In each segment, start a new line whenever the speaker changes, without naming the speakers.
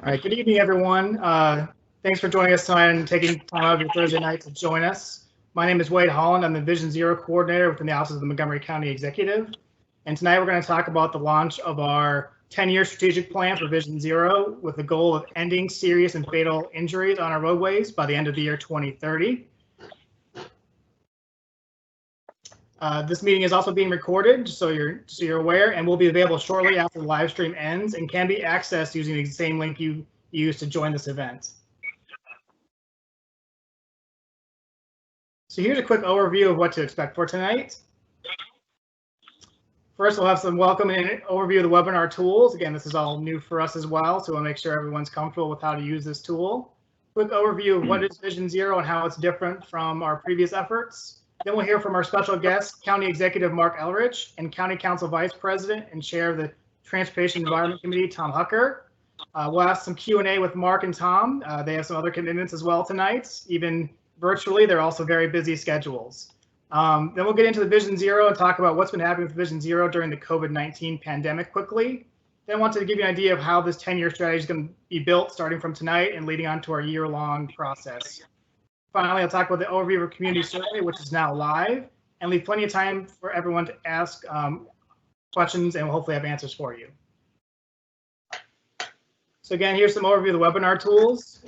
All right, good evening, everyone. Thanks for joining us tonight and taking time out of your Thursday night to join us. My name is Holland. I'm the Vision Zero coordinator within the Office of the Montgomery County Executive. And tonight we're going to talk about the launch of our 10-year strategic plan for Vision Zero with the goal of ending serious and fatal injuries on our roadways by the end of the year 2030. This meeting is also being recorded, so you're aware, and will be available shortly after the live stream ends and can be accessed using the same link you used to join this event. So here's a quick overview of what to expect for tonight. First, we'll have some welcome and overview of the webinar tools. Again, this is all new for us as well, so we'll make sure everyone's comfortable with how to use this tool. Quick overview of what is Vision Zero and how it's different from our previous efforts. Then we'll hear from our special guest, County Executive Marc Elrich, and County Council Vice President and Chair of the Transportation Environment Committee, Tom Hucker. We'll have some Q&A with Marc and Tom. They have some other commitments as well tonight, even virtually. They're also very busy schedules. Then we'll get into the Vision Zero and talk about what's been happening with Vision Zero during the COVID-19 pandemic quickly. Then I want to give you an idea of how this 10-year strategy is going to be built starting from tonight and leading on to our year-long process. Finally, I'll talk about the overview of our community survey, which is now live, and leave plenty of time for everyone to ask questions, and we'll hopefully have answers for you. So again, here's some overview of the webinar tools.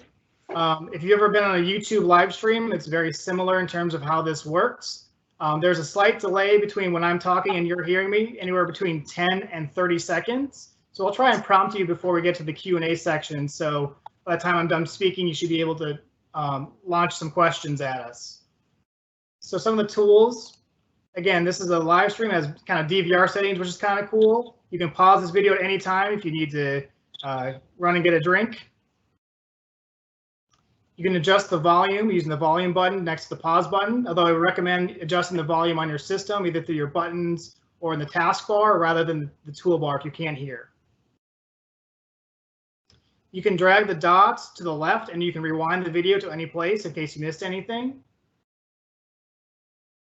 If you've ever been on a YouTube live stream, it's very similar in terms of how this works. There's a slight delay between when I'm talking and you're hearing me, anywhere between 10 and 30 seconds. So I'll try and prompt you before we get to the Q&A section. So by the time I'm done speaking, you should be able to launch some questions at us. So some of the tools, again, this is a live stream, has kind of DVR settings, which is kind of cool. You can pause this video at any time if you need to run and get a drink. You can adjust the volume using the volume button next to the pause button, although I would recommend adjusting the volume on your system, either through your buttons or in the taskbar, rather than the toolbar if you can't hear. You can drag the dots to the left and you can rewind the video to any place in case you missed anything.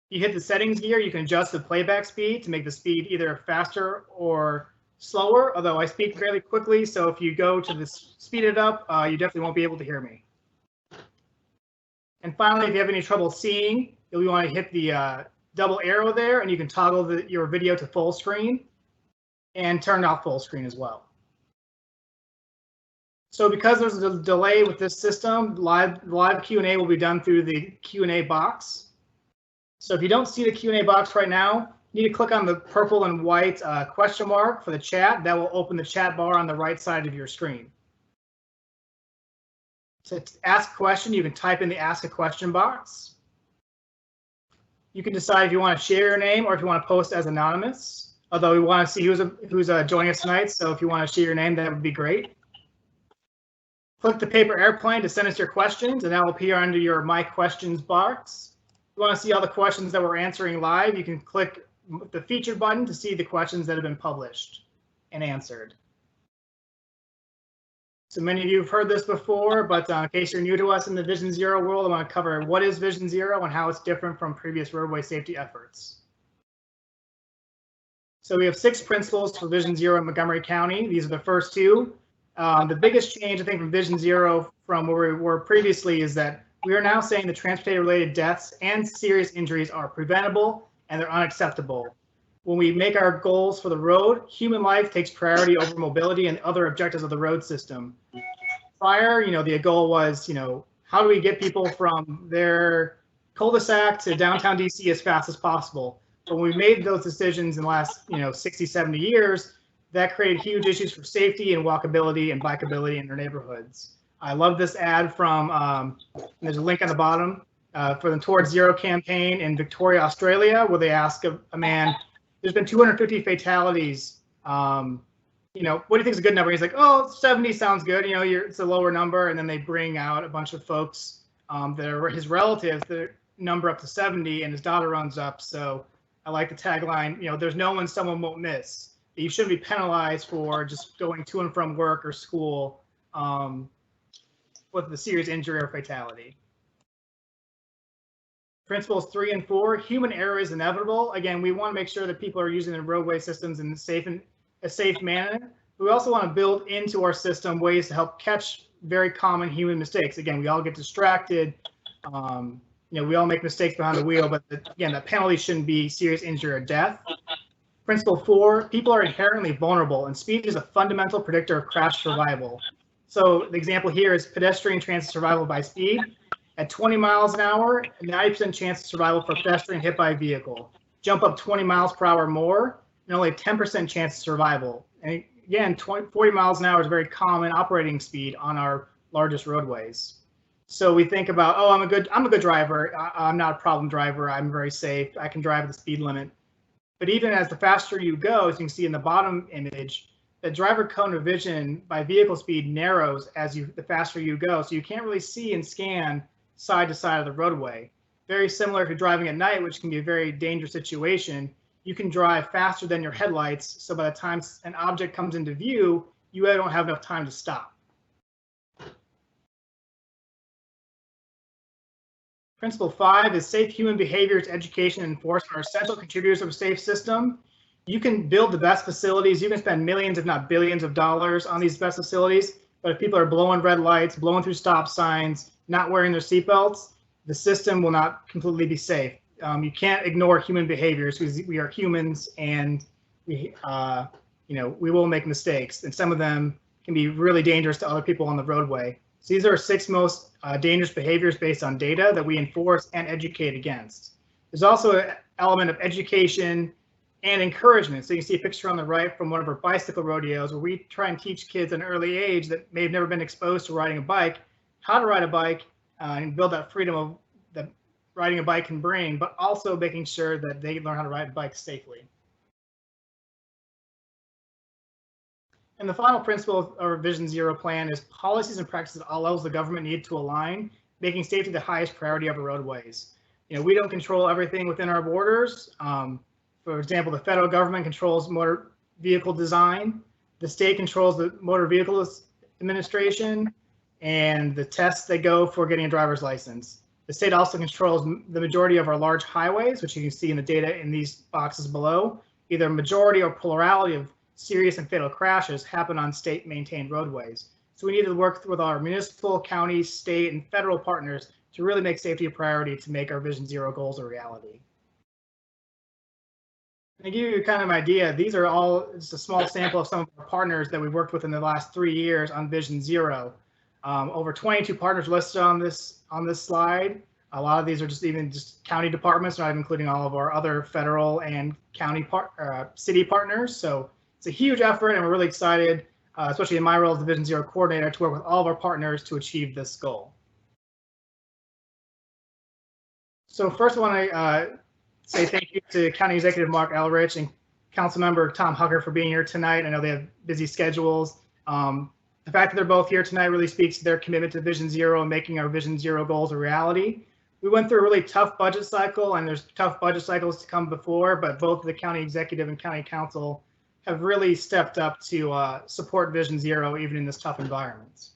You hit the settings gear, you can adjust the playback speed to make the speed either faster or slower, although I speak fairly quickly, so if you go to speed it up, you definitely won't be able to hear me. And finally, if you have any trouble seeing, you'll want to hit the double arrow there and you can toggle your video to full screen and turn off full screen as well. So because there's a delay with this system, live Q&A will be done through the Q&A box. So if you don't see the Q&A box right now, you need to click on the purple and white question mark for the chat. That will open the chat bar on the right side of your screen. To ask a question, you can type in the Ask a Question box. You can decide if you want to share your name or if you want to post as anonymous, although we want to see who's joining us tonight. So if you want to share your name, that would be great. Click the paper airplane to send us your questions, and that will appear under your My Questions box. If you want to see all the questions that we're answering live, you can click the featured button to see the questions that have been published and answered. So many of you have heard this before, but in case you're new to us in the Vision Zero world, I want to cover what is Vision Zero and how it's different from previous roadway safety efforts. So we have 6 principles for Vision Zero in Montgomery County. These are the first 2. The biggest change, I think, from Vision Zero from where we were previously is that we are now saying the transportation-related deaths and serious injuries are preventable and they're unacceptable. When we make our goals for the road, human life takes priority over mobility and other objectives of the road system. Prior, the goal was, how do we get people from their cul-de-sac to downtown DC as fast as possible? But when we made those decisions in the last, 60, 70 years, that created huge issues for safety and walkability and bikeability in their neighborhoods. I love this ad from, there's a link on the bottom, for the Towards Zero campaign in Victoria, Australia, where they ask a man, there's been 250 fatalities. What do you think is a good number? He's like, oh, 70 sounds good. It's a lower number. And then they bring out a bunch of folks that are his relatives, the number up to 70, and his daughter runs up. So I like the tagline, there's no one someone won't miss. You shouldn't be penalized for just going to and from work or school with a serious injury or fatality. Principles 3 and 4, human error is inevitable. Again, we want to make sure that people are using the roadway systems in a safe manner, We also want to build into our system ways to help catch very common human mistakes. Again, we all get distracted. We all make mistakes behind the wheel, but again, the penalty shouldn't be serious injury or death. Principle 4, people are inherently vulnerable, and speed is a fundamental predictor of crash survival. So the example here is pedestrian transit survival by speed. At 20 miles an hour, 90% chance of survival for pedestrian hit by a vehicle. Jump up 20 miles per hour more, and only 10% chance of survival. And again, 40 miles an hour is a very common operating speed on our largest roadways. So we think about, oh, I'm a good driver. I'm not a problem driver. I'm very safe. I can drive at the speed limit. But even as the faster you go, as you can see in the bottom image, the driver cone of vision by vehicle speed narrows as the faster you go. So you can't really see and scan side to side of the roadway. Very similar to driving at night, which can be a very dangerous situation. You can drive faster than your headlights. So by the time an object comes into view, you don't have enough time to stop. Principle 5 is safe human behaviors, education, and enforcement are essential contributors of a safe system. You can build the best facilities. You can spend millions, if not billions of dollars on these best facilities. But if people are blowing red lights, blowing through stop signs, not wearing their seatbelts, the system will not completely be safe. You can't ignore human behaviors because we are humans, and we will make mistakes, and some of them can be really dangerous to other people on the roadway. So these are 6 most dangerous behaviors based on data that we enforce and educate against. There's also an element of education and encouragement. So you can see a picture on the right from one of our bicycle rodeos where we try and teach kids at an early age that may have never been exposed to riding a bike, how to ride a bike and build that freedom of that riding a bike can bring, but also making sure that they learn how to ride a bike safely. And the final principle of our Vision Zero plan is policies and practices at all levels of the government need to align, making safety the highest priority of our roadways. We don't control everything within our borders. For example, the federal government controls motor vehicle design. The state controls the motor vehicle administration and the tests that go for getting a driver's license. The state also controls the majority of our large highways, which you can see in the data in these boxes below. Either majority or plurality of serious and fatal crashes happen on state maintained roadways. So we need to work with our municipal, county, state, and federal partners to really make safety a priority to make our Vision Zero goals a reality. And to give you kind of an idea, these are all just a small sample of some of our partners that we've worked with in the last 3 years on Vision Zero. Over 22 partners listed on this slide. A lot of these are just county departments, not even including all of our other federal and county city partners. So it's a huge effort, and we're really excited, especially in my role as the Vision Zero coordinator, to work with all of our partners to achieve this goal. So first I want to say thank you to County Executive Marc Elrich and Councilmember Tom Hucker for being here tonight. I know they have busy schedules. The fact that they're both here tonight really speaks to their commitment to Vision Zero and making our Vision Zero goals a reality. We went through a really tough budget cycle, and there's tough budget cycles to come before, but both the county executive and county council have really stepped up to support Vision Zero even in this tough environment.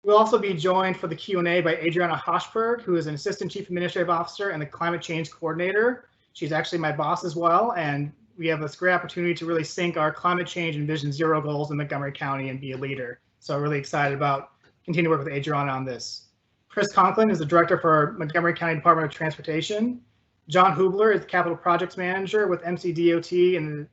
We'll also be joined for the Q&A by Adriana Hochberg, who is an Assistant Chief Administrative Officer and the Climate Change Coordinator. She's actually my boss as well, and we have this great opportunity to really sync our climate change and Vision Zero goals in Montgomery County and be a leader. So I'm really excited about continuing to work with Adriana on this. Chris Conklin is the Director for Montgomery County Department of Transportation. John Hubler is the Capital Projects Manager with MCDOT in the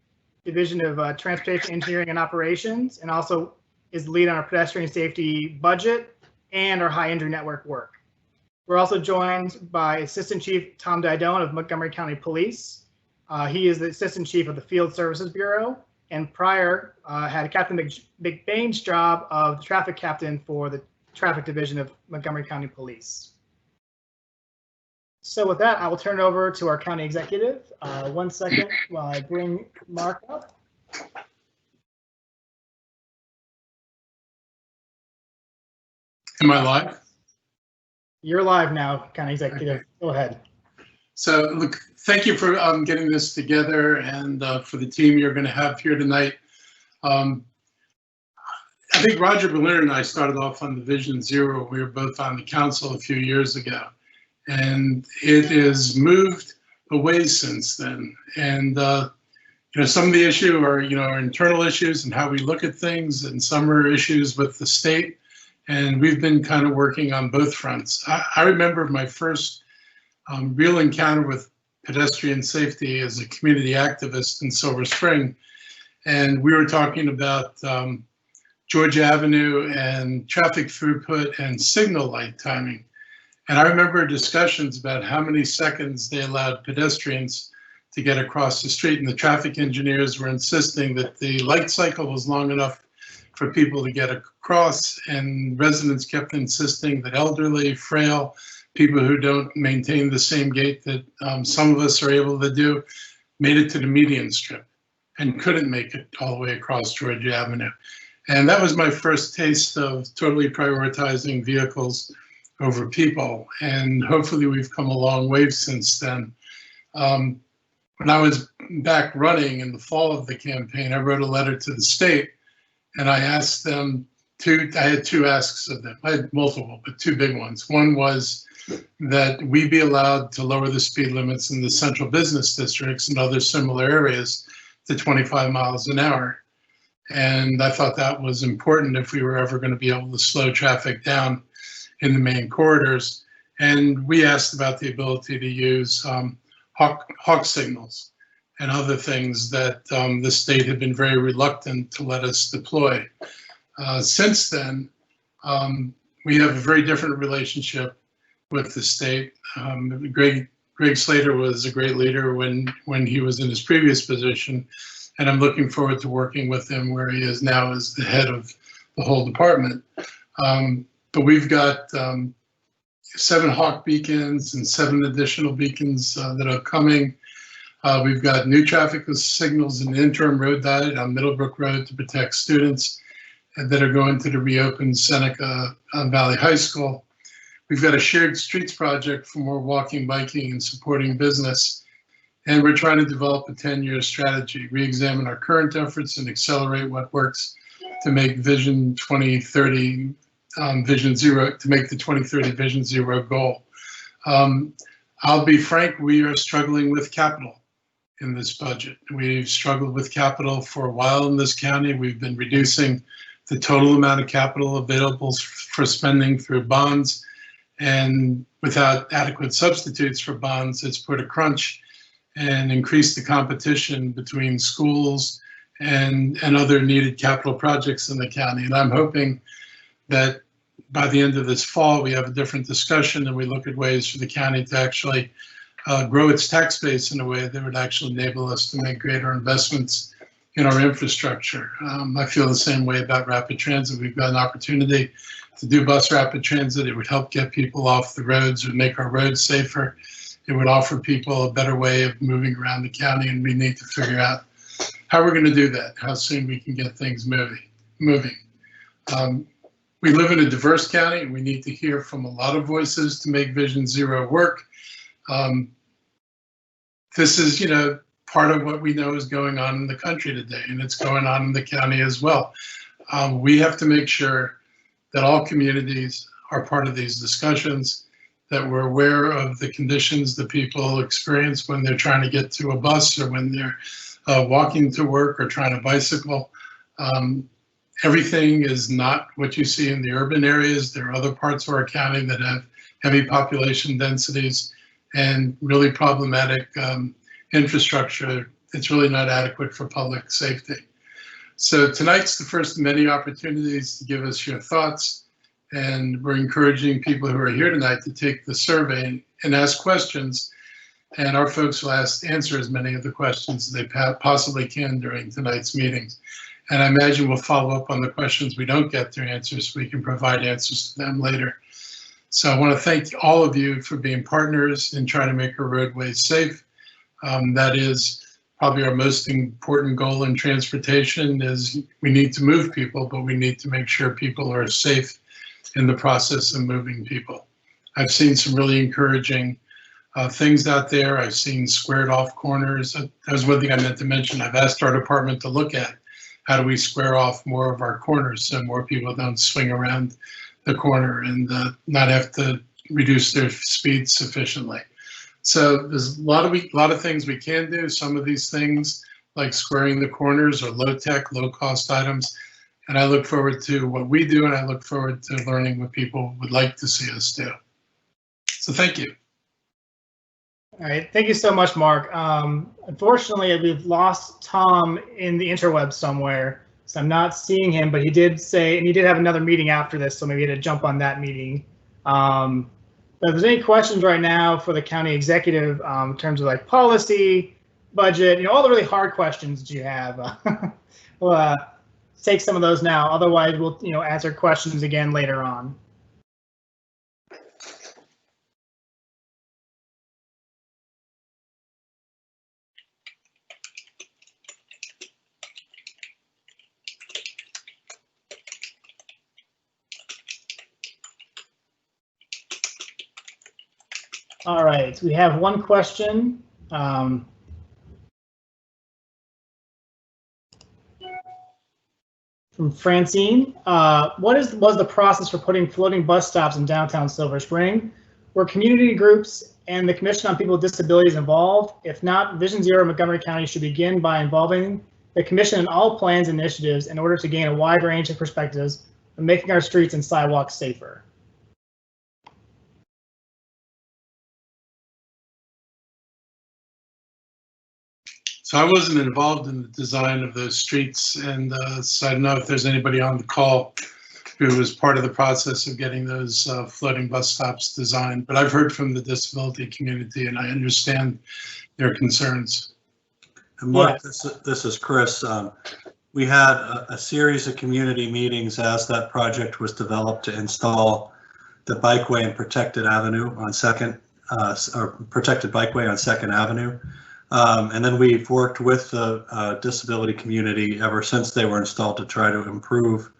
Division of Transportation Engineering and Operations, and also is the lead on our pedestrian safety budget and our high injury network work. We're also joined by Assistant Chief Tom Didone of Montgomery County Police. He is the Assistant Chief of the Field Services Bureau, and prior had Captain McBain's job of the Traffic Captain for the Traffic Division of Montgomery County Police. So with that, I will turn it over to our County Executive. 1 second while I bring Marc up.
Am I live?
You're live now, County Executive. Okay. Go ahead.
So look, thank you for getting this together, and for the team you're going to have here tonight. I think Roger Berliner and I started off on the Vision Zero. We were both on the council a few years ago, and it has moved away since then. And some of the issue are, our internal issues and how we look at things, and some are issues with the state. And we've been kind of working on both fronts. I remember my first real encounter with pedestrian safety as a community activist in Silver Spring. And we were talking about George Avenue and traffic throughput and signal light timing. And I remember discussions about how many seconds they allowed pedestrians to get across the street. And the traffic engineers were insisting that the light cycle was long enough for people to get across, and residents kept insisting that elderly, frail, people who don't maintain the same gait that some of us are able to do, made it to the median strip and couldn't make it all the way across Georgia Avenue. And that was my first taste of totally prioritizing vehicles over people. And hopefully we've come a long way since then. When I was back running in the fall of the campaign, I wrote a letter to the state, and I asked them I had two asks of them. I had multiple, but two big ones. One was that we be allowed to lower the speed limits in the central business districts and other similar areas to 25 miles an hour. And I thought that was important if we were ever going to be able to slow traffic down in the main corridors. And we asked about the ability to use hawk signals and other things that the state had been very reluctant to let us deploy. Since then, we have a very different relationship with the state. Greg Slater was a great leader when he was in his previous position, and I'm looking forward to working with him where he is now as the head of the whole department. But we've got 7 hawk beacons and 7 additional beacons that are coming. We've got new traffic signals in the interim road diet on Middlebrook Road to protect students that are going to the reopened Seneca Valley High School. We've got a shared streets project for more walking, biking, and supporting business. And we're trying to develop a 10-year strategy, re-examine our current efforts and accelerate what works to make Vision 2030 Vision Zero, to make the 2030 Vision Zero goal. I'll be frank, we are struggling with capital in this budget. We've struggled with capital for a while in this county. We've been reducing the total amount of capital available for spending through bonds, and without adequate substitutes for bonds, it's put a crunch and increased the competition between schools and other needed capital projects in the county. And I'm hoping that by the end of this fall, we have a different discussion and we look at ways for the county to actually grow its tax base in a way that would actually enable us to make greater investments in our infrastructure. I feel the same way about rapid transit. We've got an opportunity to do bus rapid transit. It would help get people off the roads, it would make our roads safer. It would offer people a better way of moving around the county, and we need to figure out how we're going to do that, how soon we can get things moving. We live in a diverse county, and we need to hear from a lot of voices to make Vision Zero work. This is, part of what we know is going on in the country today, and it's going on in the county as well. We have to make sure that all communities are part of these discussions, that we're aware of the conditions that people experience when they're trying to get to a bus or when they're walking to work or trying to bicycle. Everything is not what you see in the urban areas. There are other parts of our county that have heavy population densities and really problematic infrastructure. It's really not adequate for public safety. So tonight's the first of many opportunities to give us your thoughts. And we're encouraging people who are here tonight to take the survey and ask questions. And our folks will answer as many of the questions as they possibly can during tonight's meetings. And I imagine we'll follow up on the questions we don't get their answers so we can provide answers to them later. So I want to thank all of you for being partners in trying to make our roadways safe. That is probably our most important goal in transportation, is we need to move people, but we need to make sure people are safe in the process of moving people. I've seen some really encouraging things out there. I've seen squared off corners. That was one thing I meant to mention. I've asked our department to look at how do we square off more of our corners so more people don't swing around the corner and not have to reduce their speed sufficiently. So there's a lot of things we can do. Some of these things like squaring the corners or low-tech, low-cost items. And I look forward to what we do, and I look forward to learning what people would like to see us do. So thank you.
All right, thank you so much, Mark. Unfortunately, we've lost Tom in the interweb somewhere, so I'm not seeing him, but he did say, and he did have another meeting after this, so maybe he had to jump on that meeting. But if there's any questions right now for the county executive in terms of like policy, budget, all the really hard questions that you have, we'll take some of those now. Otherwise, we'll answer questions again later on. All right, we have one question. From Francine, what was the process for putting floating bus stops in downtown Silver Spring? Were community groups and the Commission on People with Disabilities involved? If not, Vision Zero Montgomery County should begin by involving the Commission in all plans and initiatives in order to gain a wide range of perspectives on making our streets and sidewalks safer.
So I wasn't involved in the design of those streets, and so I don't know if there's anybody on the call who was part of the process of getting those floating bus stops designed. But I've heard from the disability community, and I understand their concerns.
And Mark, this is Chris. We had a series of community meetings as that project was developed to install the bikeway and protected avenue on protected bikeway on 2nd Avenue. And then we've worked with the disability community ever since they were installed to try to improve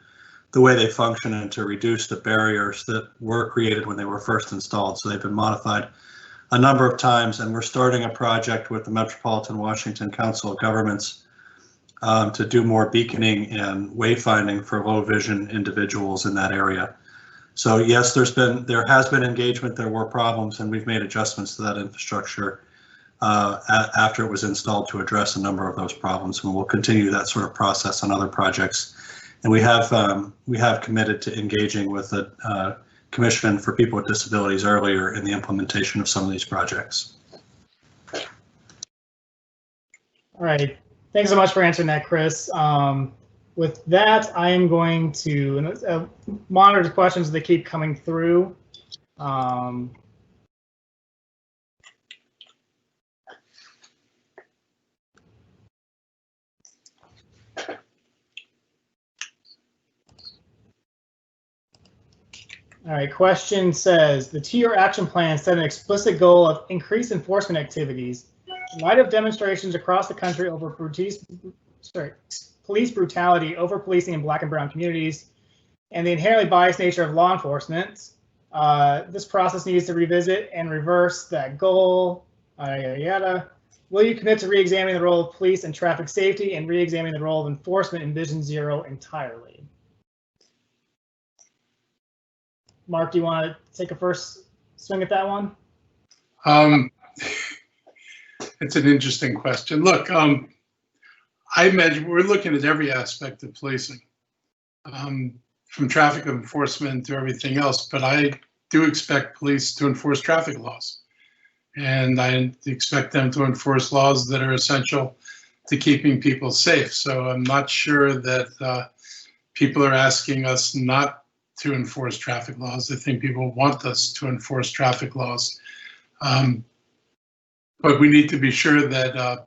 the way they function and to reduce the barriers that were created when they were first installed. So they've been modified a number of times, and we're starting a project with the Metropolitan Washington Council of Governments to do more beaconing and wayfinding for low vision individuals in that area. So yes, there has been engagement, there were problems, and we've made adjustments to that infrastructure after it was installed to address a number of those problems, and we'll continue that sort of process on other projects. And we have committed to engaging with the Commission for People with Disabilities earlier in the implementation of some of these projects.
All right, thanks so much for answering that, Chris. With that, I am going to monitor the questions that keep coming through. All right, question says, the 2-year action plan set an explicit goal of increased enforcement activities. In light of demonstrations across the country over police brutality, over policing in Black and brown communities, and the inherently biased nature of law enforcement, this process needs to revisit and reverse that goal, yada, yada. Will you commit to re-examining the role of police and traffic safety and re-examining the role of enforcement in Vision Zero entirely? Mark, do you want to take a first swing at that one?
It's an interesting question. Look, I imagine we're looking at every aspect of policing, from traffic enforcement to everything else, but I do expect police to enforce traffic laws. And I expect them to enforce laws that are essential to keeping people safe. So I'm not sure that people are asking us not to enforce traffic laws. I think people want us to enforce traffic laws. But we need to be sure that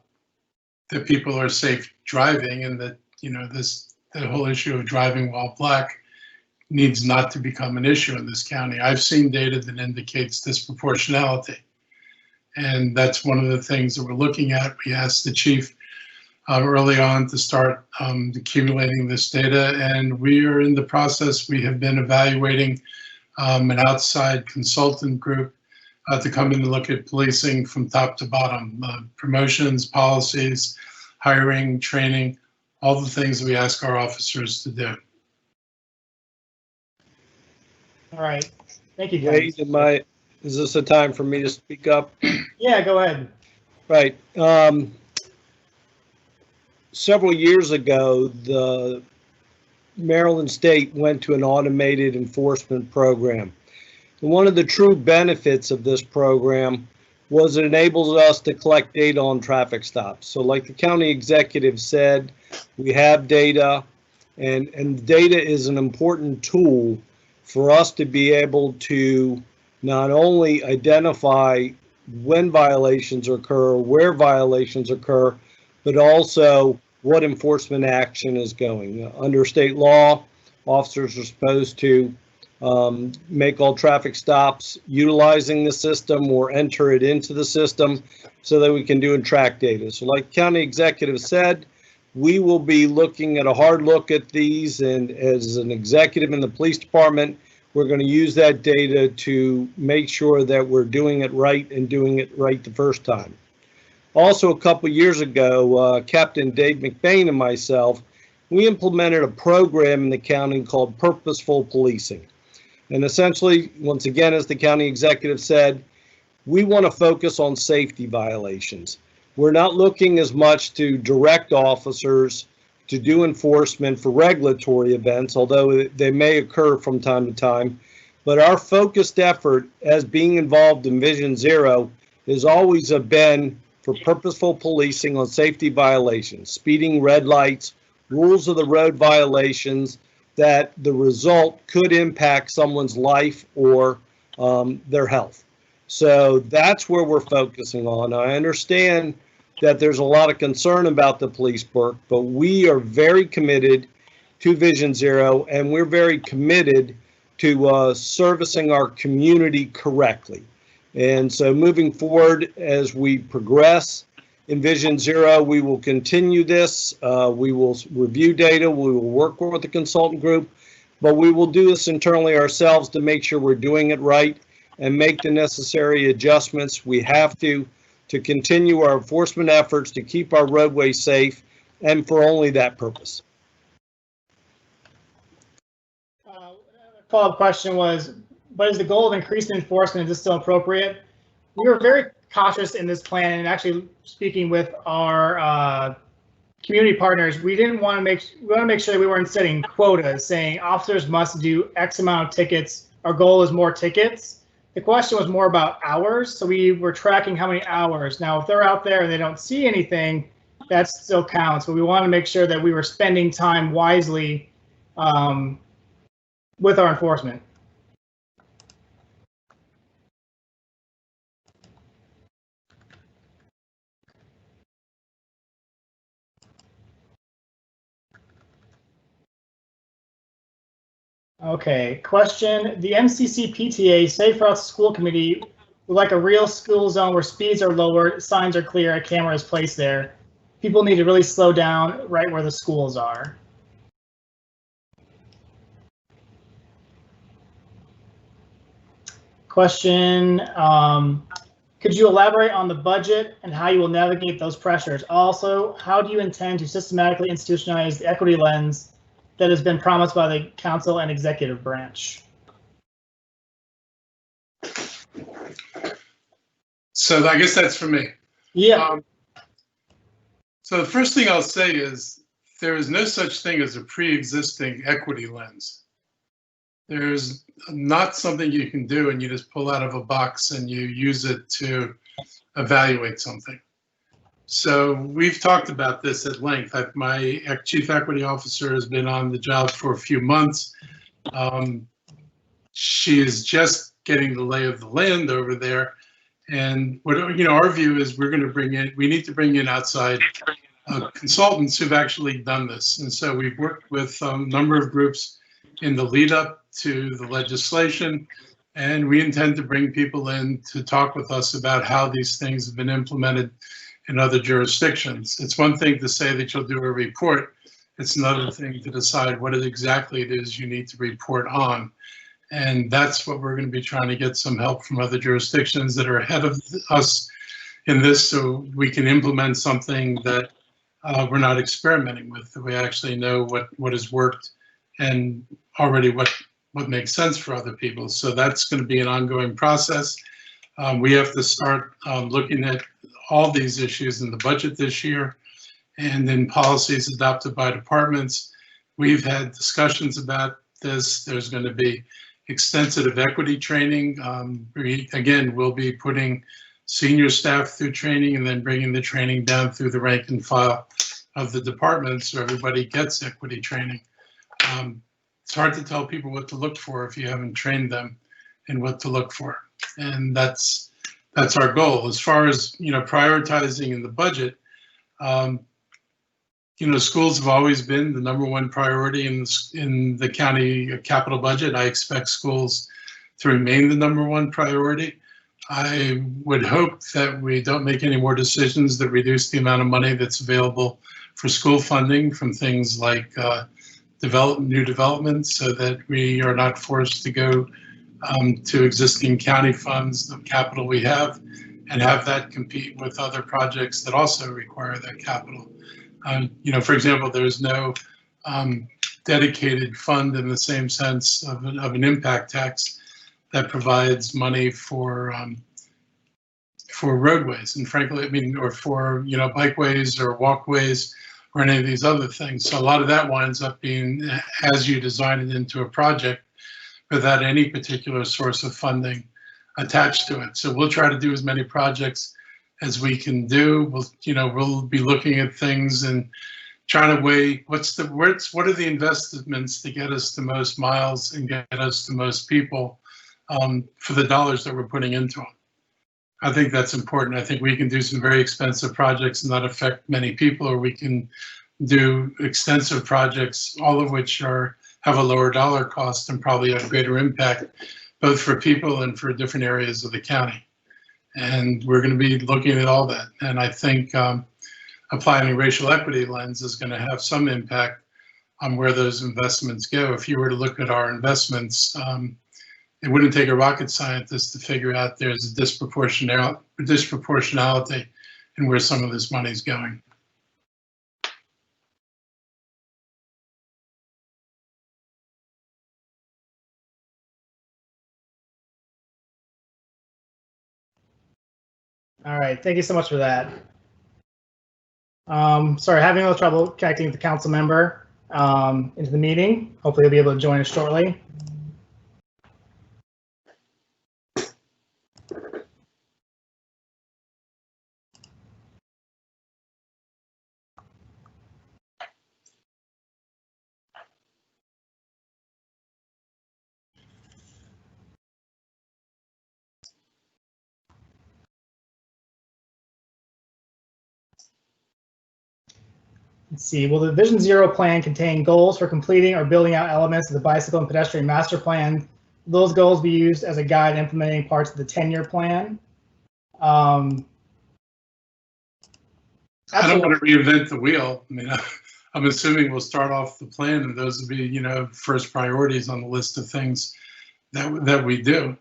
that people are safe driving, and that the whole issue of driving while Black needs not to become an issue in this county. I've seen data that indicates disproportionality, and that's one of the things that we're looking at. We asked the chief early on to start accumulating this data, and we are in the process. We have been evaluating an outside consultant group to come in and look at policing from top to bottom, promotions, policies, hiring, training, all the things that we ask our officers to do.
All right, thank you, guys.
Wait, is this a time for me to speak up?
Yeah, go ahead.
Right. several years ago, the Maryland State went to an automated enforcement program. And one of the true benefits of this program was it enables us to collect data on traffic stops. So like the county executive said, we have data, and data is an important tool for us to be able to not only identify when violations occur, where violations occur, but also what enforcement action is going. Under state law, officers are supposed to make all traffic stops utilizing the system or enter it into the system so that we can do and track data. So like county executive said, we will be looking at a hard look at these, and as an executive in the police department, we're going to use that data to make sure that we're doing it right and doing it right the first time. Also, a couple years ago, Captain Dave McBain and myself, we implemented a program in the county called Purposeful Policing. And essentially, once again, as the county executive said, we want to focus on safety violations. We're not looking as much to direct officers to do enforcement for regulatory events, although they may occur from time to time. But our focused effort as being involved in Vision Zero has always been for purposeful policing on safety violations, speeding, red lights, rules of the road violations, that the result could impact someone's life or their health. So that's where we're focusing on. I understand that there's a lot of concern about the police work, but we are very committed to Vision Zero, and we're very committed to servicing our community correctly. And so moving forward, as we progress in Vision Zero, we will continue this. We will review data. We will work with the consultant group, but we will do this internally ourselves to make sure we're doing it right and make the necessary adjustments we have to continue our enforcement efforts to keep our roadways safe, and for only that purpose.
Follow-up question was, what is the goal of increasing enforcement? Is this still appropriate? We were very cautious in this plan, and actually speaking with our community partners, we want to make sure that we weren't setting quotas saying officers must do X amount of tickets. Our goal is more tickets. The question was more about hours, so we were tracking how many hours. Now, if they're out there and they don't see anything, that still counts. But we want to make sure that we were spending time wisely with our enforcement. Okay, question. The MCC PTA, Safe Routes School Committee, would like a real school zone where speeds are lower, signs are clear, a camera is placed there. People need to really slow down right where the schools are. Question, could you elaborate on the budget and how you will navigate those pressures? Also, how do you intend to systematically institutionalize the equity lens that has been promised by the council and executive branch?
So I guess that's for me.
Yeah.
So the first thing I'll say is there is no such thing as a pre-existing equity lens. There's not something you can do and you just pull out of a box and you use it to evaluate something. So we've talked about this at length. My chief equity officer has been on the job for a few months. She is just getting the lay of the land over there. And what, our view is we need to bring in outside consultants who've actually done this. And so we've worked with a number of groups in the lead up to the legislation, and we intend to bring people in to talk with us about how these things have been implemented in other jurisdictions. It's one thing to say that you'll do a report. It's another thing to decide what exactly it is you need to report on. And that's what we're going to be trying to get some help from other jurisdictions that are ahead of us in this, so we can implement something that we're not experimenting with, that we actually know what has worked and already what makes sense for other people. So that's going to be an ongoing process. We have to start looking at all these issues in the budget this year, and then policies adopted by departments. We've had discussions about this. There's going to be extensive equity training. Again, we'll be putting senior staff through training and then bringing the training down through the rank and file of the department so everybody gets equity training. It's hard to tell people what to look for if you haven't trained them in what to look for. And that's our goal. As far as, prioritizing in the budget, schools have always been the #1 priority in the county capital budget. I expect schools to remain the #1 priority. I would hope that we don't make any more decisions that reduce the amount of money that's available for school funding from things like new development, so that we are not forced to go to existing county funds, the capital we have, and have that compete with other projects that also require that capital. For example, there's no dedicated fund in the same sense of an impact tax that provides money for roadways, and frankly, or for bikeways or walkways or any of these other things. So a lot of that winds up being as you design it into a project without any particular source of funding attached to it. So we'll try to do as many projects as we can do. We'll be looking at things and trying to weigh what are the investments to get us the most miles and get us the most people for the dollars that we're putting into them. I think that's important. I think we can do some very expensive projects and not affect many people, or we can do extensive projects, all of which have a lower dollar cost and probably have greater impact, both for people and for different areas of the county. And we're going to be looking at all that. And I think applying a racial equity lens is going to have some impact on where those investments go. If you were to look at our investments, it wouldn't take a rocket scientist to figure out there's a disproportionality in where some of this money is going.
All right, thank you so much for that. Sorry, having a little trouble connecting with the council member into the meeting. Hopefully he'll be able to join us shortly. Let's see, will the Vision Zero plan contain goals for completing or building out elements of the bicycle and pedestrian master plan? Will those goals be used as a guide implementing parts of the 10-year plan?
I don't want to reinvent the wheel. I mean, I'm assuming we'll start off the plan and those will be, first priorities on the list of things that we do.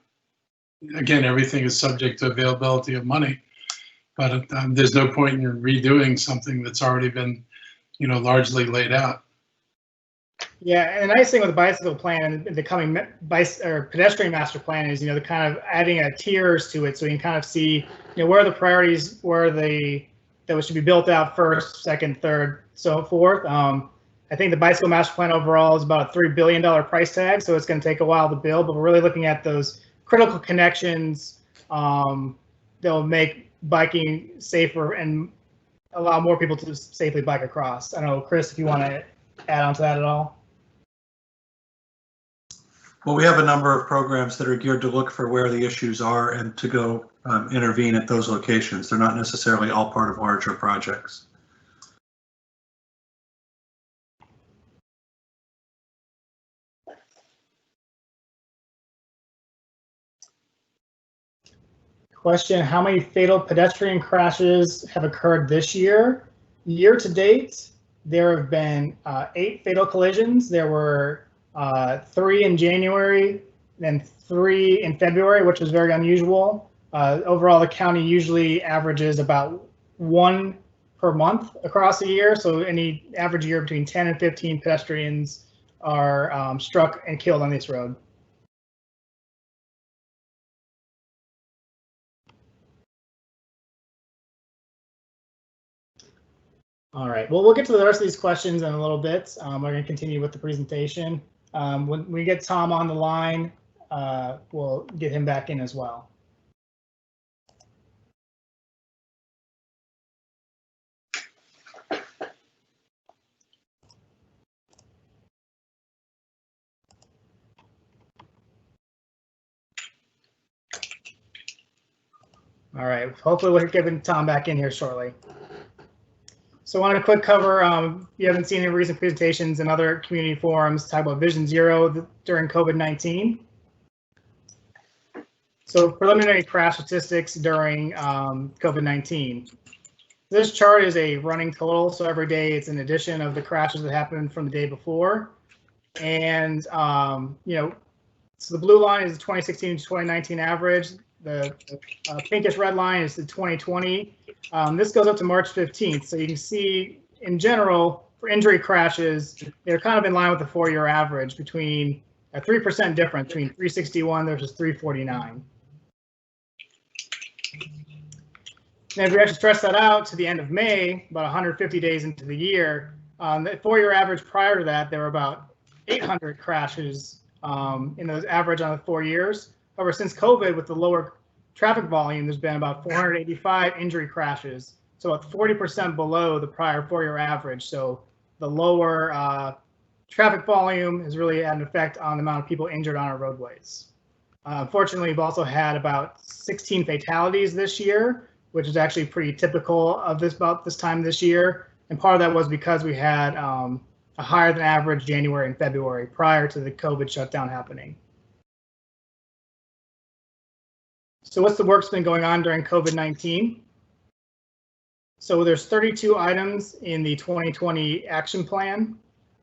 Again, everything is subject to availability of money, but there's no point in redoing something that's already been largely laid out.
Yeah, and the nice thing with the bicycle plan and the coming pedestrian master plan is, the kind of adding tiers to it, so you can kind of see, where are the priorities, where are that should be built out first, second, third, so forth. I think the bicycle master plan overall is about a $3 billion price tag, so it's going to take a while to build, but we're really looking at those critical connections that will make biking safer and allow more people to safely bike across. I don't know, Chris, if you want to add on to that at all.
Well, we have a number of programs that are geared to look for where the issues are and to go intervene at those locations. They're not necessarily all part of larger projects.
Question, how many fatal pedestrian crashes have occurred this year? Year to date, there have been 8 fatal collisions. There were 3 in January, then 3 in February, which was very unusual. Overall, the county usually averages about 1 per month across a year. So any average year between 10 and 15 pedestrians are struck and killed on this road. All right, well, we'll get to the rest of these questions in a little bit. We're going to continue with the presentation. When we get Tom on the line, we'll get him back in as well. All right, hopefully we'll get Tom back in here shortly. So I want to quick cover, if you haven't seen any recent presentations in other community forums, talk about Vision Zero during COVID-19. So preliminary crash statistics during COVID-19. This chart is a running total, so every day it's an addition of the crashes that happened from the day before. And, so the blue line is the 2016 to 2019 average. The pinkish red line is the 2020. This goes up to March 15th. So you can see in general for injury crashes, they're kind of in line with the 4-year average, between a 3% difference between 361 versus 349. Now, if we actually stretch that out to the end of May, about 150 days into the year, the 4-year average prior to that, there were about 800 crashes in those average on the 4 years. However, since COVID, with the lower traffic volume, there's been about 485 injury crashes, so about 40% below the prior 4-year average. So the lower traffic volume has really had an effect on the amount of people injured on our roadways. Unfortunately, we've also had about 16 fatalities this year, which is actually pretty typical of about this time this year. And part of that was because we had a higher than average January and February prior to the COVID shutdown happening. So what's the work that's been going on during COVID-19? So there's 32 items in the 2020 action plan.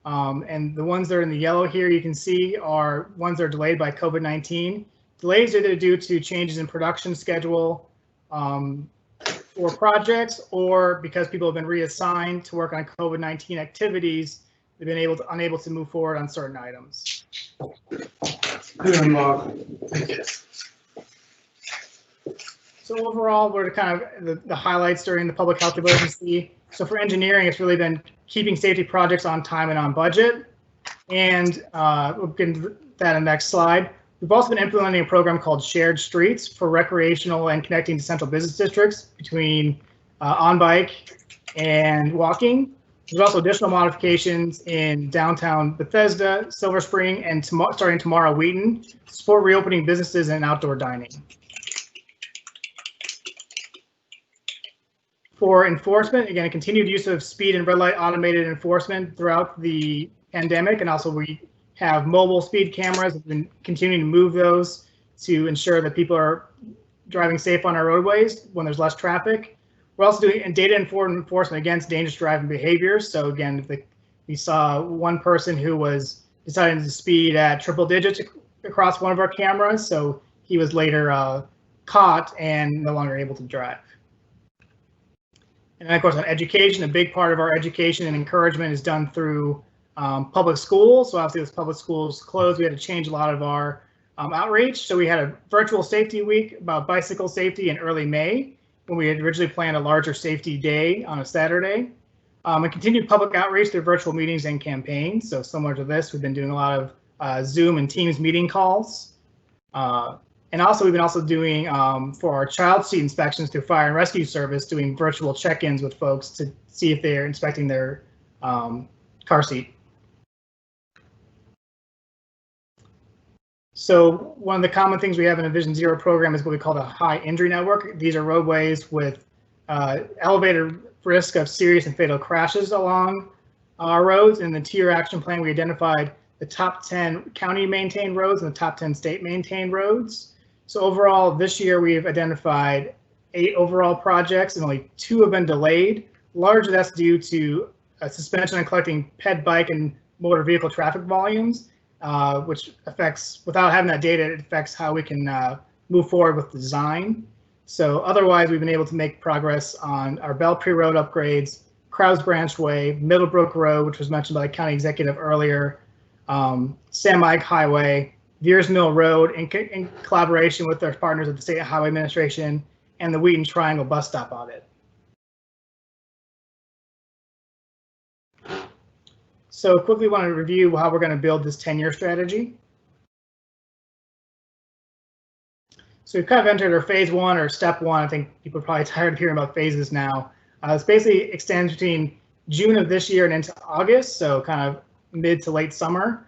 And the ones that are in the yellow here, you can see, are ones that are delayed by COVID-19. Delays are either due to changes in production schedule for projects, or because people have been reassigned to work on COVID-19 activities, they've been unable to move forward on certain items. So overall, we're kind of the highlights during the public health emergency. So for engineering, it's really been keeping safety projects on time and on budget. And we'll get into that in the next slide. We've also been implementing a program called Shared Streets for recreational and connecting to central business districts between on bike and walking. There's also additional modifications in downtown Bethesda, Silver Spring, and starting tomorrow, Wheaton, to support reopening businesses and outdoor dining. For enforcement, again, a continued use of speed and red light automated enforcement throughout the pandemic, and also we have mobile speed cameras. We've been continuing to move those to ensure that people are driving safe on our roadways when there's less traffic. We're also doing data enforcement against dangerous driving behaviors. So again, we saw one person who was deciding to speed at triple digits across one of our cameras, so he was later caught and no longer able to drive. And then, of course, on education, a big part of our education and encouragement is done through public schools. So obviously, with public schools closed, we had to change a lot of our outreach. So we had a virtual safety week about bicycle safety in early May, when we had originally planned a larger safety day on a Saturday. And continued public outreach through virtual meetings and campaigns. So similar to this, we've been doing a lot of Zoom and Teams meeting calls. And also, we've been doing, for our child seat inspections through Fire and Rescue Service, doing virtual check-ins with folks to see if they're inspecting their car seat. So one of the common things we have in a Vision Zero program is what we call the high injury network. These are roadways with elevated risk of serious and fatal crashes along our roads. In the tier action plan, we identified the top 10 county maintained roads and the top 10 state maintained roads. So overall, this year we've identified 8 overall projects, and only 2 have been delayed. Largely that's due to a suspension on collecting ped bike and motor vehicle traffic volumes, which affects, without having that data, it affects how we can move forward with design. So otherwise, we've been able to make progress on our Belpre Road upgrades, Krause Branch Way, Middlebrook Road, which was mentioned by the county executive earlier, Sam Ike Highway, Veers Mill Road, in collaboration with our partners at the State Highway Administration, and the Wheaton Triangle bus stop audit. So quickly want to review how we're going to build this 10-year strategy. So we've kind of entered our phase 1 or step 1. I think people are probably tired of hearing about phases now. This basically extends between June of this year and into August, so kind of mid to late summer.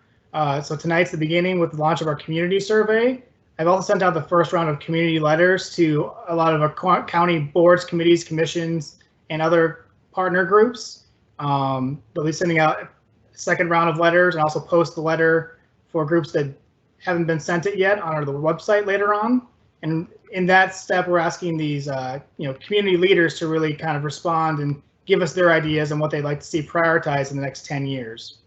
So tonight's the beginning with the launch of our community survey. I've also sent out the first round of community letters to a lot of our county boards, committees, commissions, and other partner groups. They'll be sending out a second round of letters and also post the letter for groups that haven't been sent it yet on the website later on. And in that step, we're asking these community leaders to really kind of respond and give us their ideas on what they'd like to see prioritized in the next 10 years.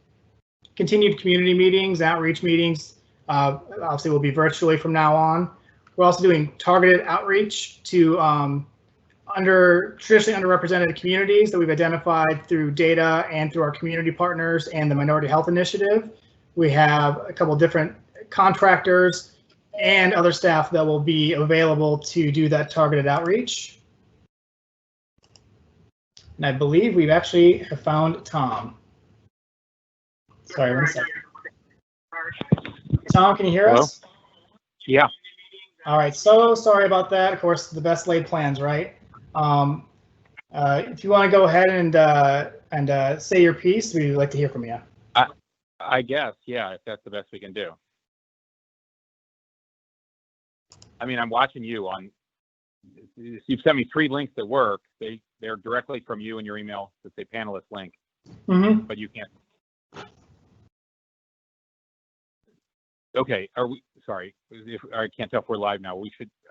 Continued community meetings, outreach meetings, obviously will be virtually from now on. We're also doing targeted outreach to traditionally underrepresented communities that we've identified through data and through our community partners and the Minority Health Initiative. We have a couple different contractors and other staff that will be available to do that targeted outreach. And I believe we've actually have found Tom. Sorry, one second. Tom, can you hear us?
Yeah.
All right, so sorry about that. Of course, the best laid plans, right? If you want to go ahead and say your piece, we'd like to hear from you.
I guess, yeah, if that's the best we can do. I mean, I'm watching you on, you've sent me 3 links that work. They're directly from you in your email that say panelist link, but you can't. Okay, are we, sorry, I can't tell if we're live now.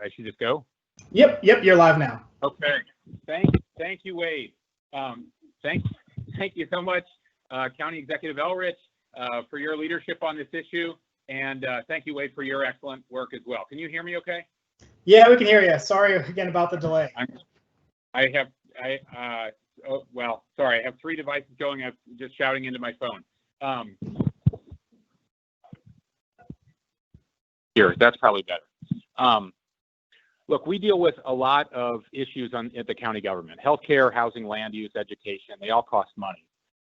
I should just go?
Yep, you're live now.
Okay, thank you, Wade. Thank you so much, County Executive Elrich, for your leadership on this issue. And thank you, Wade, for your excellent work as well. Can you hear me okay? Yeah,
we can hear you. Sorry again about the delay.
I have 3 devices going. I'm just shouting into my phone. Here, that's probably better. Look, we deal with a lot of issues at the county government. Healthcare, housing, land use, education, they all cost money.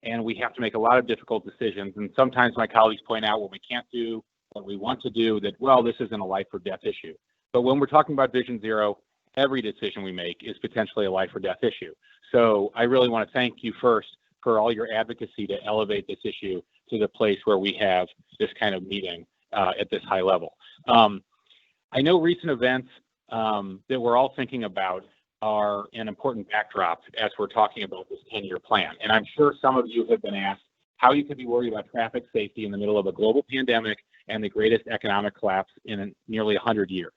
And we have to make a lot of difficult decisions. And sometimes my colleagues point out what we can't do, what we want to do, that, well, this isn't a life or death issue. But when we're talking about Vision Zero, every decision we make is potentially a life or death issue. So I really want to thank you first for all your advocacy to elevate this issue to the place where we have this kind of meeting at this high level. I know recent events that we're all thinking about are an important backdrop as we're talking about this 10-year plan. And I'm sure some of you have been asked how you could be worried about traffic safety in the middle of a global pandemic and the greatest economic collapse in nearly 100 years.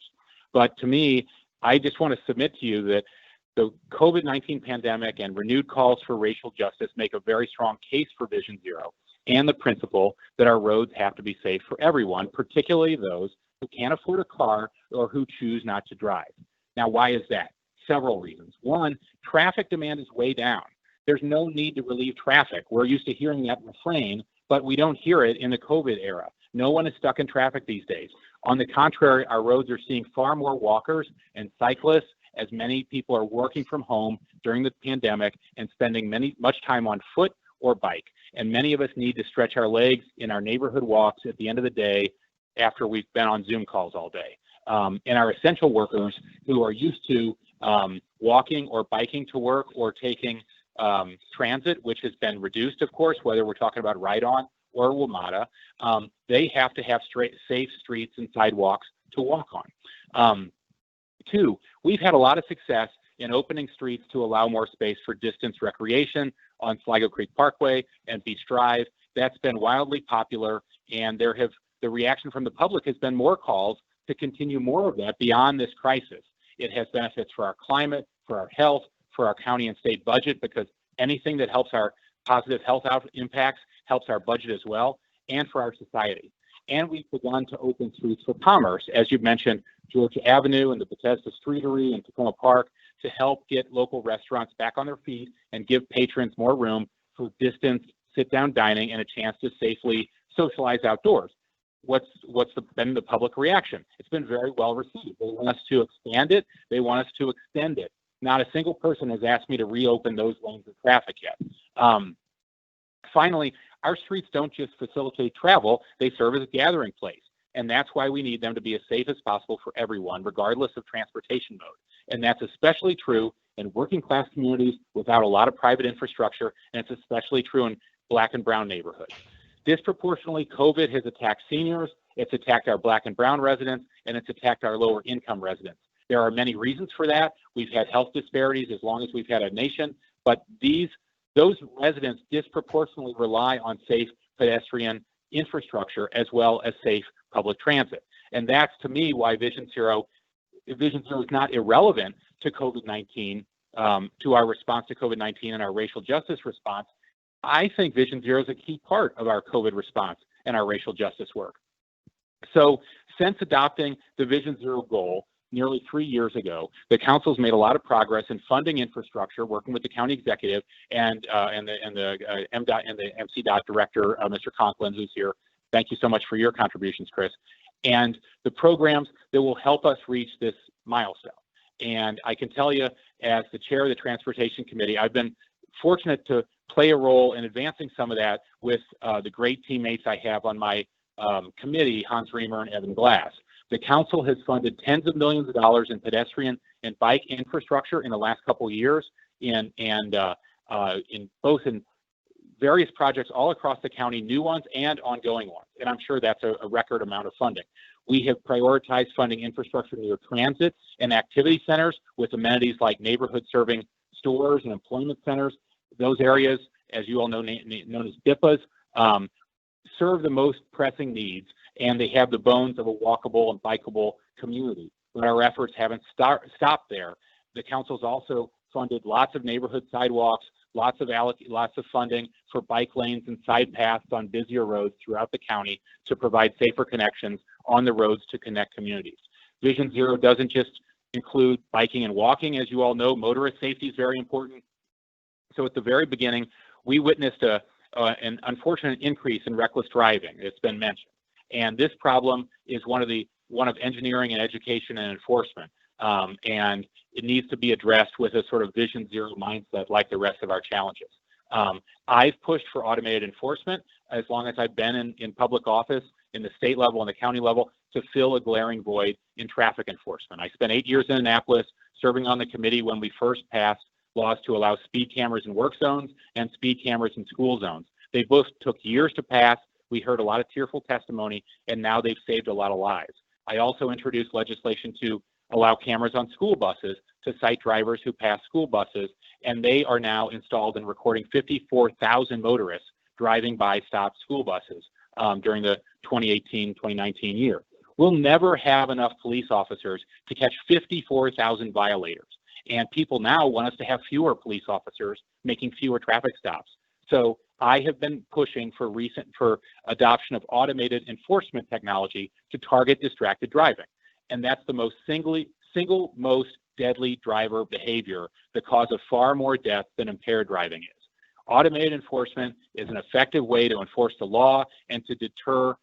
But to me, I just want to submit to you that the COVID-19 pandemic and renewed calls for racial justice make a very strong case for Vision Zero and the principle that our roads have to be safe for everyone, particularly those who can't afford a car or who choose not to drive. Now, why is that? Several reasons. One, traffic demand is way down. There's no need to relieve traffic. We're used to hearing that refrain, but we don't hear it in the COVID era. No one is stuck in traffic these days. On the contrary, our roads are seeing far more walkers and cyclists as many people are working from home during the pandemic and spending much time on foot or bike. And many of us need to stretch our legs in our neighborhood walks at the end of the day after we've been on Zoom calls all day. And our essential workers who are used to walking or biking to work or taking transit, which has been reduced, of course, whether we're talking about Ride-On or WMATA, they have to have safe streets and sidewalks to walk on. 2, we've had a lot of success in opening streets to allow more space for distance recreation on Sligo Creek Parkway and Beach Drive. That's been wildly popular, and the reaction from the public has been more calls to continue more of that beyond this crisis. It has benefits for our climate, for our health, for our county and state budget, because anything that helps our positive health impacts helps our budget as well, and for our society. And we've begun to open streets for commerce, as you've mentioned, Georgia Avenue and the Bethesda Streetery and Tacoma Park, to help get local restaurants back on their feet and give patrons more room for distance, sit-down dining, and a chance to safely socialize outdoors. What's been the public reaction? It's been very well received. They want us to expand it. They want us to extend it. Not a single person has asked me to reopen those lanes of traffic yet. Finally, our streets don't just facilitate travel, they serve as a gathering place. And that's why we need them to be as safe as possible for everyone, regardless of transportation mode. And that's especially true in working class communities without a lot of private infrastructure, and it's especially true in Black and brown neighborhoods. Disproportionately, COVID has attacked seniors, it's attacked our Black and brown residents, and it's attacked our lower income residents. There are many reasons for that. We've had health disparities as long as we've had a nation, but those residents disproportionately rely on safe pedestrian infrastructure as well as safe public transit. And that's, to me, why Vision Zero is not irrelevant to COVID-19, to our response to COVID-19 and our racial justice response. I think Vision Zero is a key part of our COVID response and our racial justice work. So since adopting the Vision Zero goal nearly 3 years ago, the council's made a lot of progress in funding infrastructure, working with the county executive and the MCDOT director, Mr. Conklin, who's here. Thank you so much for your contributions, Chris. And the programs that will help us reach this milestone. And I can tell you, as the chair of the Transportation Committee, I've been fortunate to play a role in advancing some of that with the great teammates I have on my committee, Hans Riemer and Evan Glass. The council has funded tens of millions of dollars in pedestrian and bike infrastructure in the last couple of years, in various projects all across the county, new ones and ongoing ones. And I'm sure that's a record amount of funding. We have prioritized funding infrastructure near transit and activity centers with amenities like neighborhood serving stores and employment centers. Those areas, as you all know, known as DIPAs, serve the most pressing needs, and they have the bones of a walkable and bikeable community. But our efforts haven't stopped there. The council's also funded lots of neighborhood sidewalks, lots of funding for bike lanes and side paths on busier roads throughout the county to provide safer connections on the roads to connect communities. Vision Zero doesn't just include biking and walking. As you all know, motorist safety is very important. So at the very beginning, we witnessed an unfortunate increase in reckless driving. It's been mentioned. And this problem is one of engineering and education and enforcement. And it needs to be addressed with a sort of Vision Zero mindset like the rest of our challenges. I've pushed for automated enforcement as long as I've been in public office, in the state level and the county level, to fill a glaring void in traffic enforcement. I spent 8 years in Annapolis serving on the committee when we first passed laws to allow speed cameras in work zones and speed cameras in school zones. They both took years to pass. We heard a lot of tearful testimony, and now they've saved a lot of lives. I also introduced legislation to allow cameras on school buses to cite drivers who pass school buses, and they are now installed in recording 54,000 motorists driving by stopped school buses during the 2018-2019 year. We'll never have enough police officers to catch 54,000 violators. And people now want us to have fewer police officers making fewer traffic stops. So I have been pushing for adoption of automated enforcement technology to target distracted driving. And that's the single most deadly driver behavior, the cause of far more death than impaired driving is. Automated enforcement is an effective way to enforce the law and to deter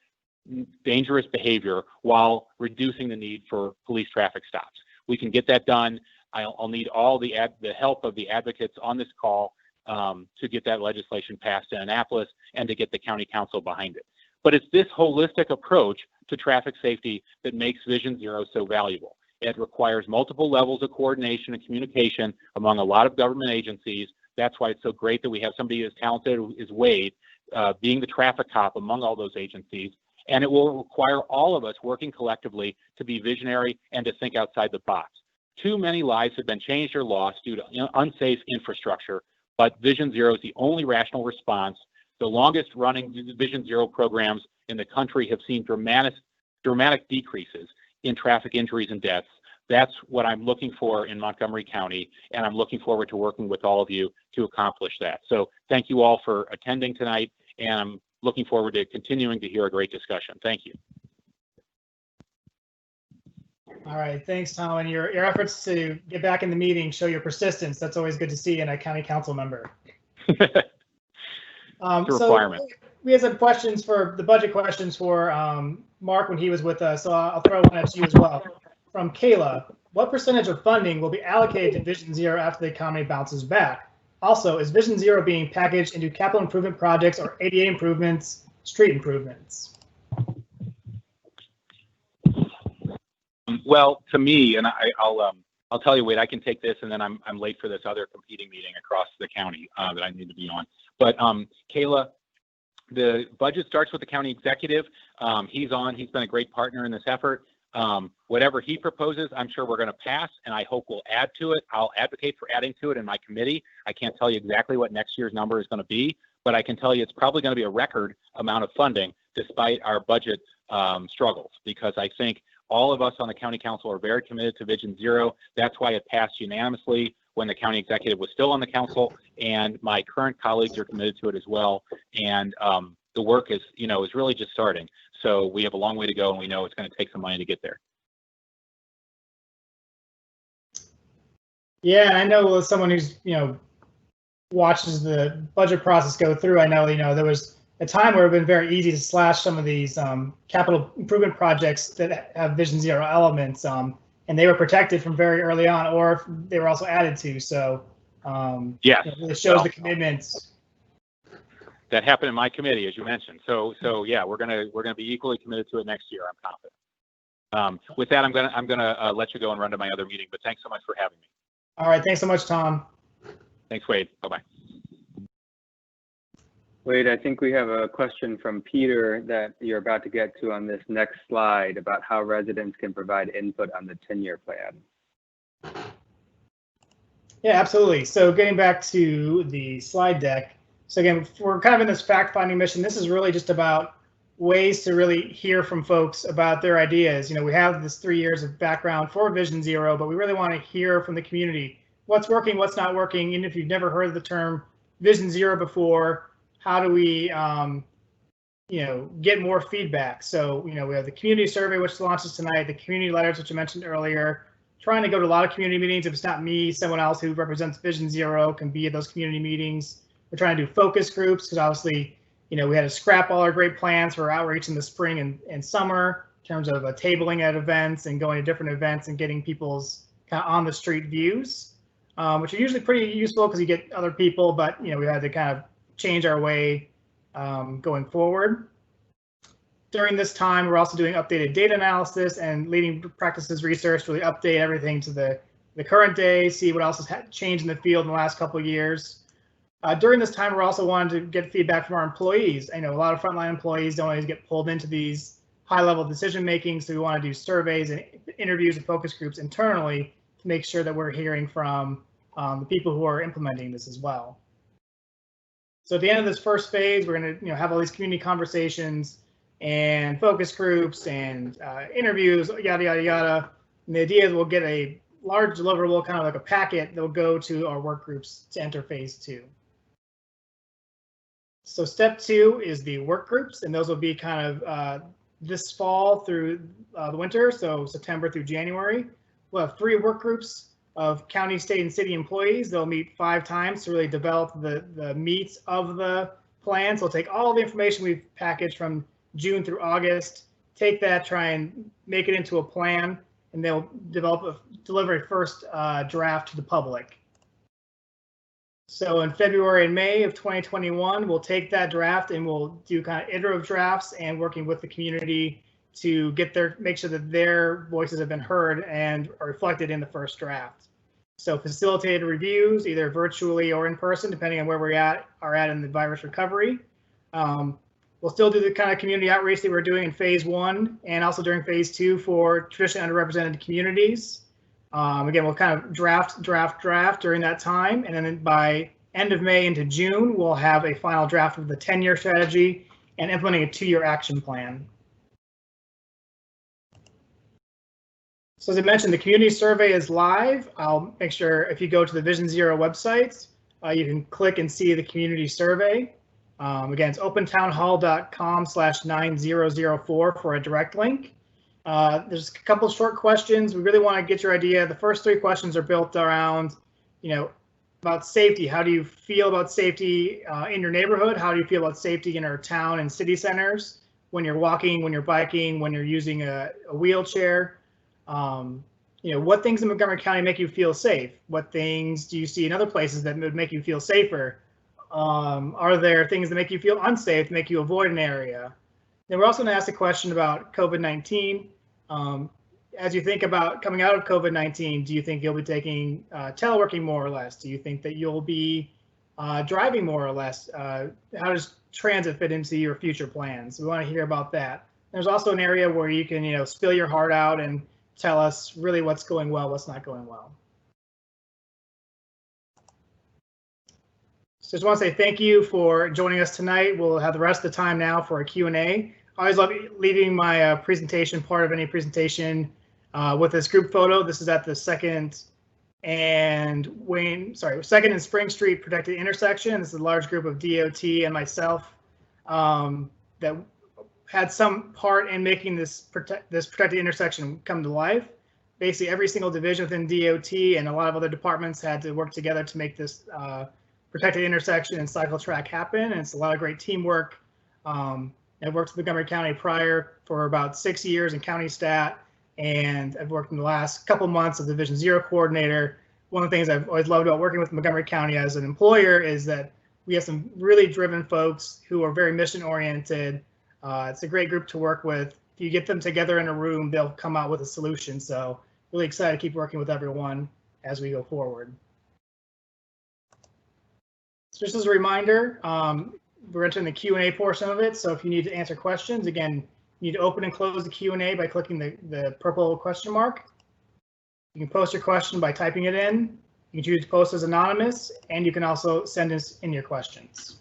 dangerous behavior while reducing the need for police traffic stops. We can get that done. I'll need all the help of the advocates on this call to get that legislation passed in Annapolis and to get the county council behind it. But it's this holistic approach to traffic safety that makes Vision Zero so valuable. It requires multiple levels of coordination and communication among a lot of government agencies. That's why it's so great that we have somebody as talented as Wade being the traffic cop among all those agencies. And it will require all of us working collectively to be visionary and to think outside the box. Too many lives have been changed or lost due to unsafe infrastructure, but Vision Zero is the only rational response. The longest running Vision Zero programs in the country have seen dramatic decreases in traffic injuries and deaths. That's what I'm looking for in Montgomery County, and I'm looking forward to working with all of you to accomplish that. So thank you all for attending tonight, and I'm looking forward to continuing to hear a great discussion. Thank you.
All right, thanks, Tom. And your efforts to get back in the meeting show your persistence. That's always good to see in a county council member.
It's a requirement.
So we had some questions for the budget questions for Marc when he was with us, so I'll throw one at you as well. From Kayla, what percentage of funding will be allocated to Vision Zero after the economy bounces back? Also, is Vision Zero being packaged into capital improvement projects or ADA improvements, street improvements?
Well, to me, and I'll tell you, Wade, I can take this, and then I'm late for this other competing meeting across the county that I need to be on. But Kayla, the budget starts with the county executive. He's been a great partner in this effort. Whatever he proposes, I'm sure we're going to pass, and I hope we'll add to it. I'll advocate for adding to it in my committee. I can't tell you exactly what next year's number is going to be, but I can tell you it's probably going to be a record amount of funding despite our budget struggles, because I think all of us on the county council are very committed to Vision Zero. That's why it passed unanimously when the county executive was still on the council, and my current colleagues are committed to it as well. And the work is really just starting. So we have a long way to go, and we know it's going to take some money to get there.
Yeah, I know as someone who's watches the budget process go through, I know there was a time where it would have been very easy to slash some of these capital improvement projects that have Vision Zero elements, and they were protected from very early on, or they were also added to. So
yeah,
it shows the commitments.
That happened in my committee, as you mentioned. So yeah, we're gonna be equally committed to it next year. I'm confident. With that, I'm gonna let you go and run to my other meeting. But thanks so much for having me.
All right, thanks so much, Tom.
Thanks, Wade. Bye-bye.
Wade, I think we have a question from Peter that you're about to get to on this next slide about how residents can provide input on the 10-year plan.
Yeah, absolutely. So getting back to the slide deck. So again, we're kind of in this fact-finding mission. This is really just about ways to really hear from folks about their ideas. We have this 3 years of background for Vision Zero, but we really want to hear from the community. What's working, what's not working, and if you've never heard the term Vision Zero before, how do we, get more feedback? So, we have the community survey, which launches tonight, the community letters, which I mentioned earlier, trying to go to a lot of community meetings. If it's not me, someone else who represents Vision Zero can be at those community meetings. We're trying to do focus groups because obviously, we had to scrap all our great plans for outreach in the spring and summer in terms of tabling at events and going to different events and getting people's kind of on the street views, which are usually pretty useful because you get other people, but, we had to kind of change our way going forward. During this time, we're also doing updated data analysis and leading practices research to really update everything to the current day, see what else has changed in the field in the last couple of years. During this time, we're also wanting to get feedback from our employees. I know a lot of frontline employees don't always get pulled into these high-level decision-making, so we want to do surveys and interviews and focus groups internally to make sure that we're hearing from the people who are implementing this as well. So at the end of this first phase, we're going to have all these community conversations and focus groups and interviews, yada, yada, yada. And the idea is we'll get a large deliverable, kind of like a packet that will go to our work groups to enter phase 2. So step 2 is the work groups, and those will be kind of this fall through the winter, so September through January. We'll have 3 work groups of county, state, and city employees. They'll meet 5 times to really develop the meats of the plan. So we'll take all the information we've packaged from June through August, take that, try and make it into a plan, and they'll deliver a first draft to the public. So in February and May of 2021, we'll take that draft and we'll do kind of iterative drafts and working with the community to make sure that their voices have been heard and are reflected in the first draft. So facilitated reviews, either virtually or in person, depending on where we are at in the virus recovery. We'll still do the kind of community outreach that we're doing in phase 1 and also during phase 2 for traditionally underrepresented communities. Again, we'll kind of draft during that time, and then by end of May into June, we'll have a final draft of the 10-year strategy and implementing a 2-year action plan. So as I mentioned, the community survey is live. I'll make sure if you go to the Vision Zero website, you can click and see the community survey. Again, it's opentownhall.com/9004 for a direct link. There's a couple of short questions. We really want to get your idea. The first 3 questions are built around, about safety. How do you feel about safety in your neighborhood? How do you feel about safety in our town and city centers when you're walking, when you're biking, when you're using a wheelchair? what things in Montgomery County make you feel safe? What things do you see in other places that would make you feel safer? Are there things that make you feel unsafe, make you avoid an area? Then we're also going to ask a question about COVID-19. As you think about coming out of COVID-19, do you think you'll be taking teleworking more or less? Do you think that you'll be driving more or less? How does transit fit into your future plans? We want to hear about that. There's also an area where you can, spill your heart out and tell us really what's going well, what's not going well. So just want to say thank you for joining us tonight. We'll have the rest of the time now for a Q&A. I always love leaving my presentation part of any presentation with this group photo. This is at the Second and Spring Street protected intersection. This is a large group of DOT and myself that had some part in making this protected intersection come to life. Basically, every single division within DOT and a lot of other departments had to work together to make this protected intersection and cycle track happen. And it's a lot of great teamwork. I've worked with Montgomery County prior for about 6 years in county stat, and I've worked in the last couple months as Division 0 coordinator. One of the things I've always loved about working with Montgomery County as an employer is that we have some really driven folks who are very mission oriented. It's a great group to work with. If you get them together in a room, they'll come out with a solution. So really excited to keep working with everyone as we go forward. So just as a reminder, we're entering the Q&A portion of it. So if you need to answer questions, again, you need to open and close the Q&A by clicking the purple question mark. You can post your question by typing it in. You can choose to post as anonymous, and you can also send us in your questions.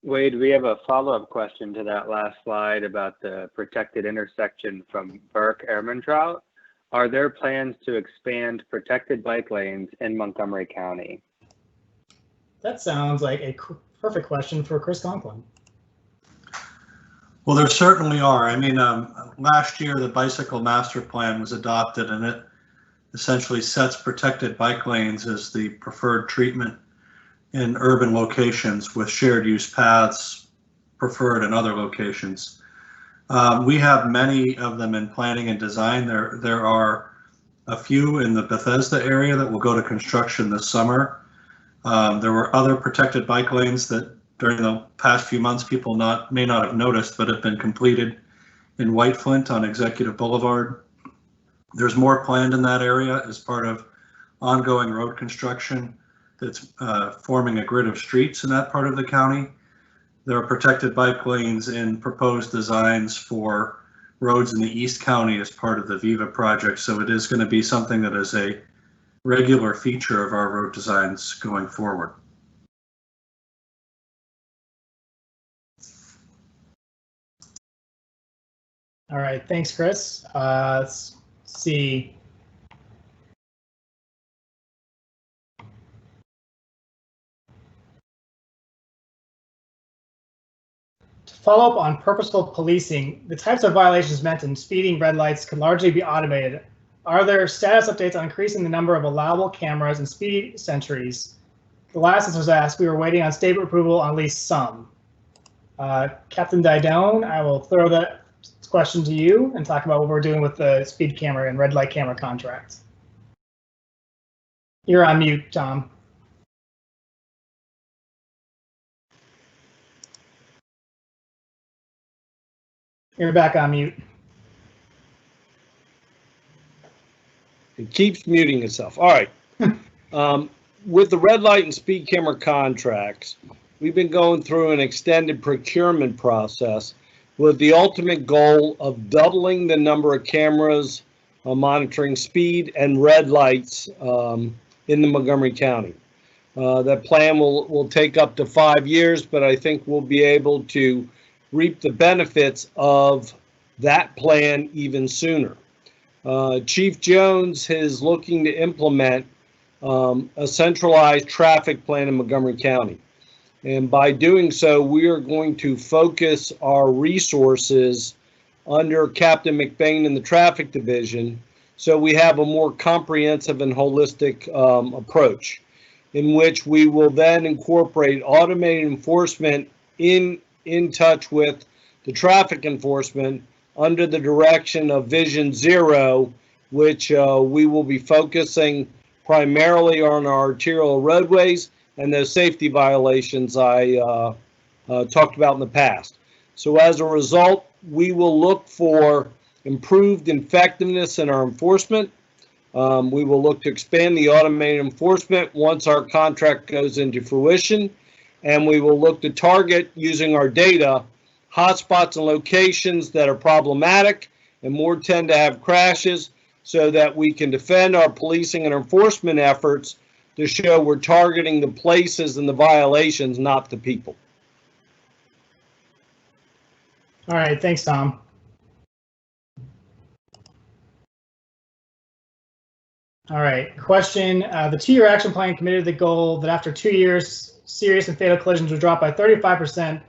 Wade, we have a follow-up question to that last slide about the protected intersection from Burke Ermentrout. Are there plans to expand protected bike lanes in Montgomery County?
That sounds like a perfect question for Chris Conklin.
Well, there certainly are. I mean, last year the bicycle master plan was adopted, and it essentially sets protected bike lanes as the preferred treatment in urban locations, with shared use paths preferred in other locations. We have many of them in planning and design. There are a few in the Bethesda area that will go to construction this summer. There were other protected bike lanes that during the past few months people may not have noticed, but have been completed in White Flint on Executive Boulevard. There's more planned in that area as part of ongoing road construction that's forming a grid of streets in that part of the county. There are protected bike lanes in proposed designs for roads in the East County as part of the Viva project. So it is going to be something that is a regular feature of our road designs going forward.
All right, thanks, Chris. Let's see. To follow up on purposeful policing, the types of violations mentioned, speeding, red lights, can largely be automated. Are there status updates on increasing the number of allowable cameras and speed sentries? The last was asked, we were waiting on state approval on at least some. Captain Didone, I will throw that question to you and talk about what we're doing with the speed camera and red light camera contract. You're on mute, Tom. You're back on mute.
It keeps muting itself. All right. With the red light and speed camera contracts, we've been going through an extended procurement process with the ultimate goal of doubling the number of cameras monitoring speed and red lights in the Montgomery County. That plan will take up to 5 years, but I think we'll be able to reap the benefits of that plan even sooner. Chief Jones is looking to implement a centralized traffic plan in Montgomery County. And by doing so, we are going to focus our resources under Captain McBain in the traffic division, so we have a more comprehensive and holistic approach, in which we will then incorporate automated enforcement in touch with the traffic enforcement, under the direction of Vision Zero, which we will be focusing primarily on our arterial roadways and those safety violations I talked about in the past. So as a result, we will look for improved effectiveness in our enforcement. We will look to expand the automated enforcement once our contract goes into fruition, and we will look to target, using our data, hotspots and locations that are problematic and more tend to have crashes, so that we can defend our policing and enforcement efforts to show we're targeting the places and the violations, not the people.
All right, thanks, Tom. All right, question. The 2-year action plan committed the goal that after 2 years, serious and fatal collisions would drop by 35%.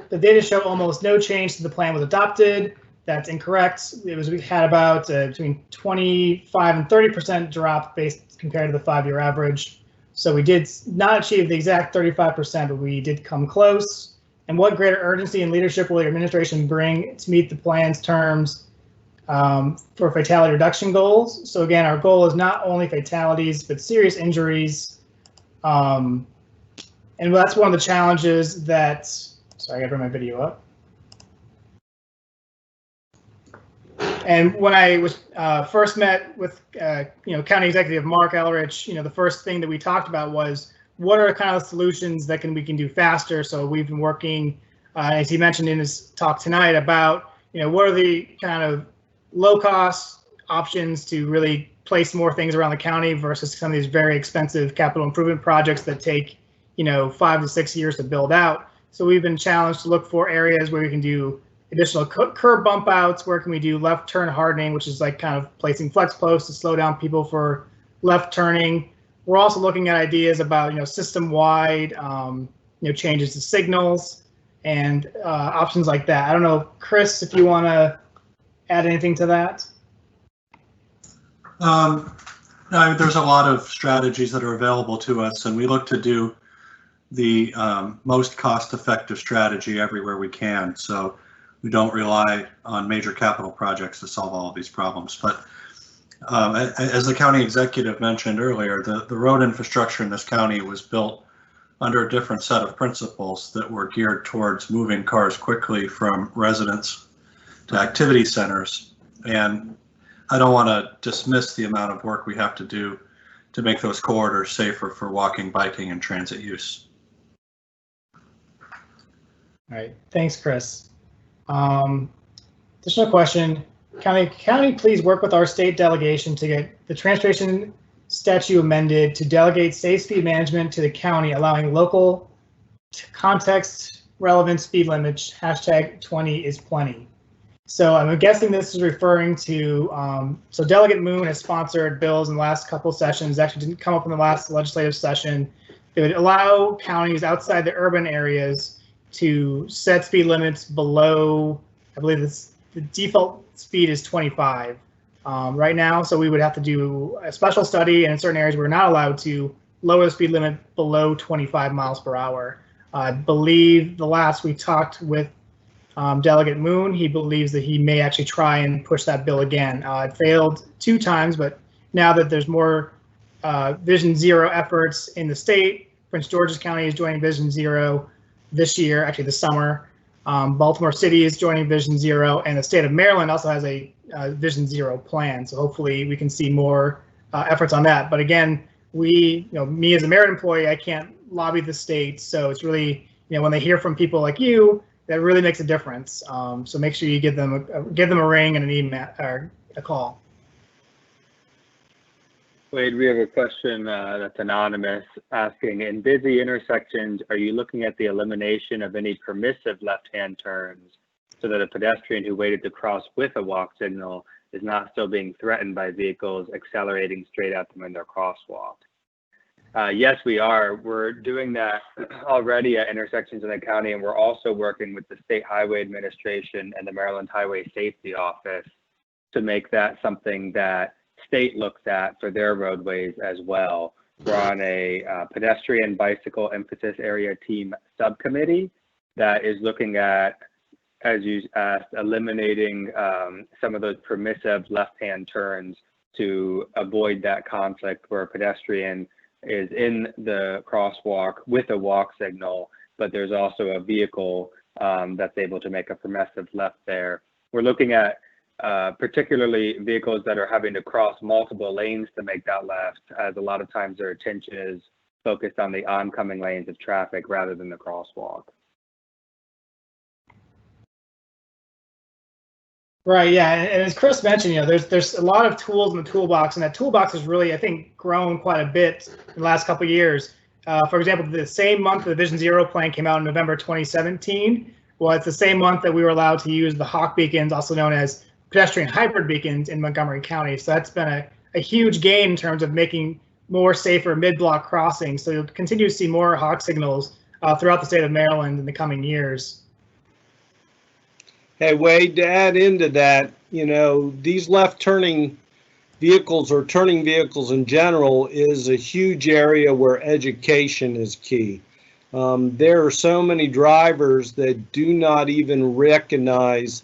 The data show almost no change to the plan was adopted. That's incorrect. We had about between 25 and 30% drop based compared to the 5-year average. So we did not achieve the exact 35%, but we did come close. And what greater urgency and leadership will your administration bring to meet the plan's terms for fatality reduction goals? So again, our goal is not only fatalities, but serious injuries. And that's one of the challenges that, sorry, I gotta bring my video up. And when I was first met with County Executive Marc Elrich, the first thing that we talked about was what are kind of solutions that we can do faster. So we've been working, as he mentioned in his talk tonight, about what are the kind of low cost options to really place more things around the county versus some of these very expensive capital improvement projects that take 5 to 6 years to build out. So we've been challenged to look for areas where we can do additional curb bump outs. Where can we do left turn hardening, which is like kind of placing flex posts to slow down people for left turning. We're also looking at ideas about system-wide changes to signals and options like that. I don't know, Chris, if you want to add anything to that.
No, there's a lot of strategies that are available to us, and we look to do the most cost-effective strategy everywhere we can. So we don't rely on major capital projects to solve all of these problems. But as the county executive mentioned earlier, the road infrastructure in this county was built under a different set of principles that were geared towards moving cars quickly from residence to activity centers. And I don't want to dismiss the amount of work we have to do to make those corridors safer for walking, biking, and transit use.
All right, thanks, Chris. Additional question. County, please work with our state delegation to get the transportation statute amended to delegate safe speed management to the county, allowing local context relevant speed limits. #20 is plenty. So I'm guessing this is referring to, so Delegate Moon has sponsored bills in the last couple sessions, actually didn't come up in the last legislative session. It would allow counties outside the urban areas to set speed limits below, I believe the default speed is 25 right now. So we would have to do a special study, and in certain areas we're not allowed to lower the speed limit below 25 miles per hour. I believe the last we talked with Delegate Moon, he believes that he may actually try and push that bill again. It failed 2 times, but now that there's more Vision Zero efforts in the state, Prince George's County is joining Vision Zero this year, actually this summer. Baltimore City is joining Vision Zero, and the state of Maryland also has a Vision Zero plan. So hopefully we can see more efforts on that. But again, me as a merit employee, I can't lobby the state. So it's really, when they hear from people like you, that really makes a difference. So make sure you give them a ring and an email or a call.
Wade, we have a question that's anonymous asking, in busy intersections, are you looking at the elimination of any permissive left-hand turns so that a pedestrian who waited to cross with a walk signal is not still being threatened by vehicles accelerating straight at them in their crosswalk? Yes, we are. We're doing that already at intersections in the county, and we're also working with the State Highway Administration and the Maryland Highway Safety Office to make that something that state looks at for their roadways as well. We're on a pedestrian bicycle emphasis area team subcommittee that is looking at as you asked, eliminating some of those permissive left-hand turns to avoid that conflict where a pedestrian is in the crosswalk with a walk signal, but there's also a vehicle that's able to make a permissive left there. We're looking at particularly vehicles that are having to cross multiple lanes to make that left, as a lot of times their attention is focused on the oncoming lanes of traffic rather than the crosswalk.
Right, yeah, and as Chris mentioned, there's a lot of tools in the toolbox, and that toolbox has really, I think, grown quite a bit in the last couple of years. For example, the same month the Vision Zero plan came out in November 2017, well, it's the same month that we were allowed to use the Hawk beacons, also known as pedestrian hybrid beacons, in Montgomery County. So that's been a huge gain in terms of making more safer mid-block crossings. So you'll continue to see more Hawk signals throughout the state of Maryland in the coming years.
Hey, Wade, to add into that, these left turning vehicles or turning vehicles in general is a huge area where education is key. There are so many drivers that do not even recognize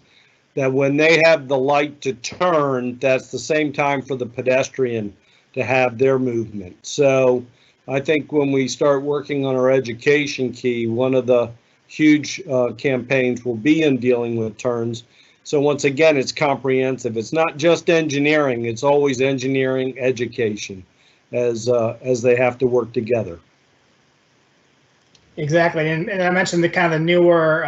that when they have the light to turn, that's the same time for the pedestrian to have their movement. So I think when we start working on our education key, one of the huge campaigns will be in dealing with turns. So once again, it's comprehensive. It's not just engineering, it's always engineering education as they have to work together.
Exactly, and I mentioned the kind of the newer,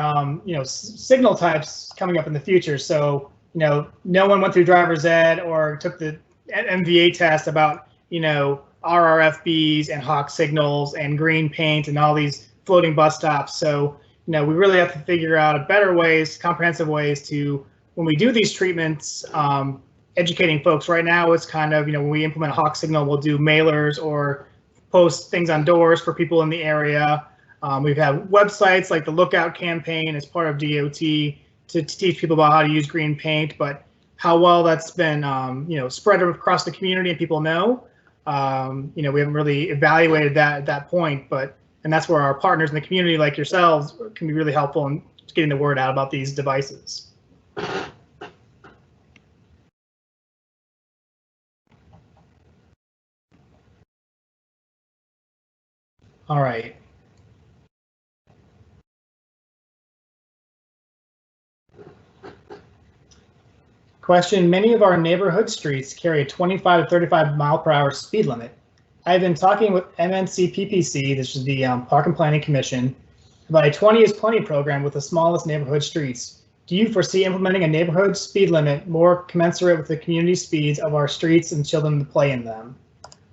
signal types coming up in the future. So, no one went through driver's ed or took the MVA test about, RRFBs and Hawk signals and green paint and all these floating bus stops. So, we really have to figure out better ways, comprehensive ways to, when we do these treatments, educating folks. Right now, it's kind of, when we implement a Hawk signal, we'll do mailers or post things on doors for people in the area. We've had websites like the Lookout campaign as part of DOT to teach people about how to use green paint, but how well that's been, spread across the community and people know, we haven't really evaluated that at that point, and that's where our partners in the community like yourselves can be really helpful in getting the word out about these devices. All right. Question, many of our neighborhood streets carry a 25 to 35 mile per hour speed limit. I've been talking with MNC PPC, this is the Park and Planning Commission, about a 20 is plenty program with the smallest neighborhood streets. Do you foresee implementing a neighborhood speed limit more commensurate with the community speeds of our streets and children to play in them?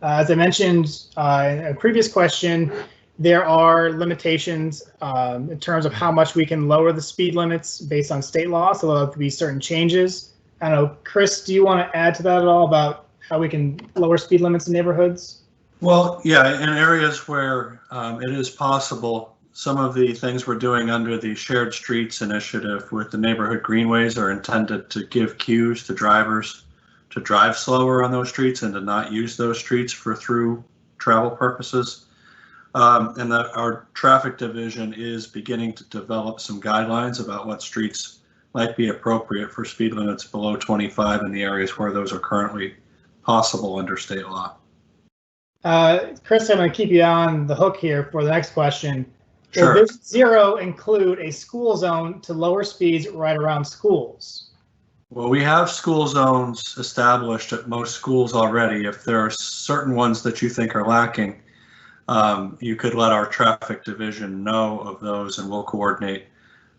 As I mentioned in a previous question, there are limitations in terms of how much we can lower the speed limits based on state law, so there'll have to be certain changes. I don't know, Chris, do you want to add to that at all about how we can lower speed limits in neighborhoods?
Well, yeah, in areas where it is possible, some of the things we're doing under the Shared Streets initiative with the neighborhood greenways are intended to give cues to drivers to drive slower on those streets and to not use those streets for through travel purposes. And our traffic division is beginning to develop some guidelines about what streets might be appropriate for speed limits below 25 in the areas where those are currently possible under state law.
Chris, I'm going to keep you on the hook here for the next question.
Sure.
Does Vision Zero include a school zone to lower speeds right around schools?
Well, we have school zones established at most schools already. If there are certain ones that you think are lacking, you could let our traffic division know of those and we'll coordinate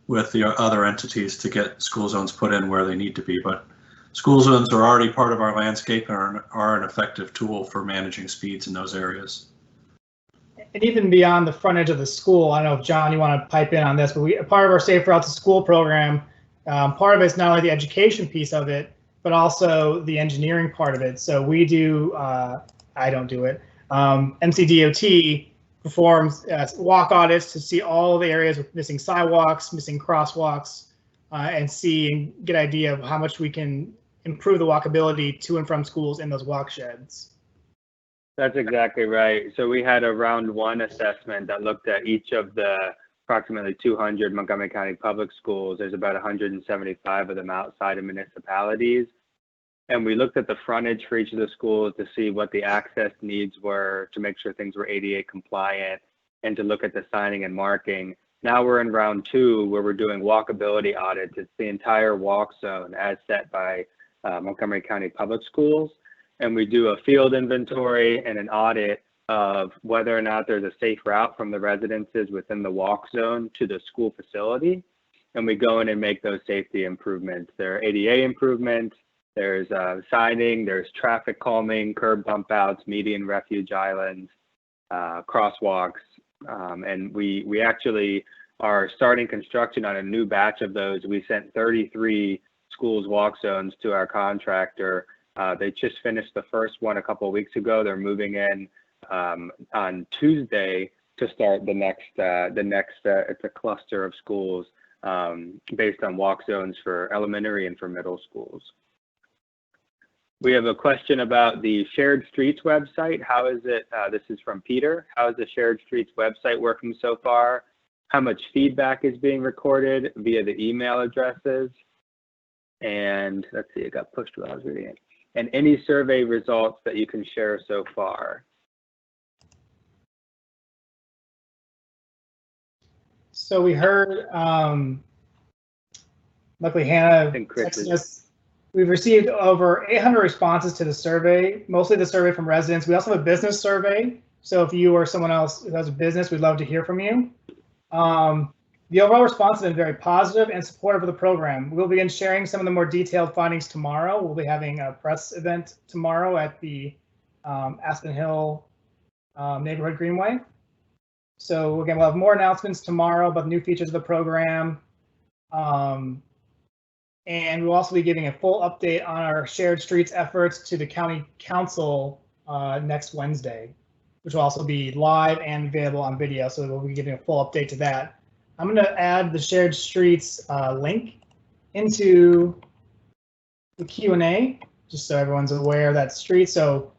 with the other entities to get school zones put in where they need to be. But school zones are already part of our landscape and are an effective tool for managing speeds in those areas.
And even beyond the front edge of the school, I don't know if John, you want to pipe in on this, but part of our Safe Route to School program, part of it's not only the education piece of it, but also the engineering part of it. So we do, I don't do it, MCDOT performs walk audits to see all the areas with missing sidewalks, missing crosswalks, and see and get an idea of how much we can improve the walkability to and from schools in those walk sheds.
That's exactly right. So we had a round one assessment that looked at each of the approximately 200 Montgomery County public schools. There's about 175 of them outside of municipalities. And we looked at the frontage for each of the schools to see what the access needs were to make sure things were ADA compliant and to look at the signing and marking. Now we're in round 2 where we're doing walkability audits. It's the entire walk zone as set by Montgomery County Public Schools. And we do a field inventory and an audit of whether or not there's a safe route from the residences within the walk zone to the school facility. And we go in and make those safety improvements. There are ADA improvements, there's signing, there's traffic calming, curb bump outs, median refuge islands, crosswalks. And we actually are starting construction on a new batch of those. We sent 33 schools walk zones to our contractor. They just finished the first one a couple of weeks ago. They're moving in on Tuesday to start the next. It's a cluster of schools based on walk zones for elementary and for middle schools. We have a question about the Shared Streets website. How is it? This is from Peter. How is the Shared Streets website working so far? How much feedback is being recorded via the email addresses? And let's see, it got pushed while I was reading it. And any survey results that you can share so far?
So we heard, luckily Hannah texted us. We've received over 800 responses to the survey, mostly the survey from residents. We also have a business survey. So if you or someone else who has a business, we'd love to hear from you. The overall response has been very positive and supportive of the program. We'll begin sharing some of the more detailed findings tomorrow. We'll be having a press event tomorrow at the Aspen Hill Neighborhood Greenway. So again, we'll have more announcements tomorrow about the new features of the program. And we'll also be giving a full update on our Shared Streets efforts to the County Council next Wednesday, which will also be live and available on video. So we'll be giving a full update to that. I'm going to add the Shared Streets link into the Q&A, just so everyone's aware of that street. So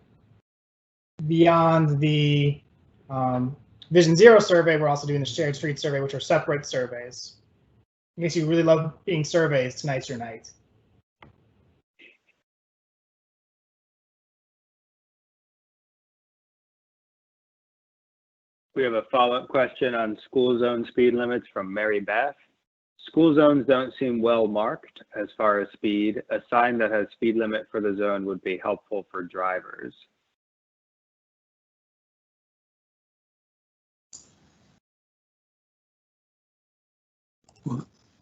beyond the Vision Zero survey, we're also doing the Shared Streets survey, which are separate surveys. In case you really love being surveys, tonight's your night.
We have a follow-up question on school zone speed limits from Mary Beth. School zones don't seem well marked as far as speed. A sign that has speed limit for the zone would be helpful for drivers.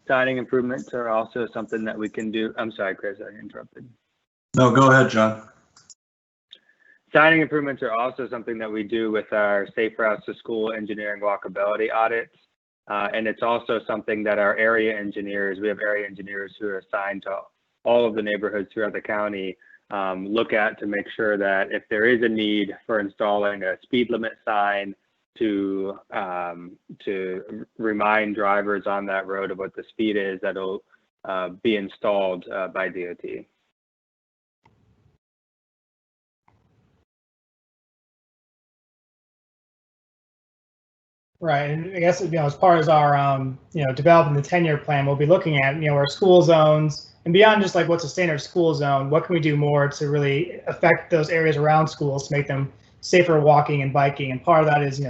Signing improvements are also something that we can do. I'm sorry, Chris, I interrupted.
No, go ahead, John.
Signing improvements are also something that we do with our Safe Routes to School engineering walkability audits. And it's also something that our area engineers, we have area engineers who are assigned to all of the neighborhoods throughout the county, look at to make sure that if there is a need for installing a speed limit sign to remind drivers on that road of what the speed is, that'll be installed by DOT.
Right, and I guess as part of our developing the 10-year plan, we'll be looking at our school zones and beyond just like what's a standard school zone. What can we do more to really affect those areas around schools to make them safer walking and biking? And part of that is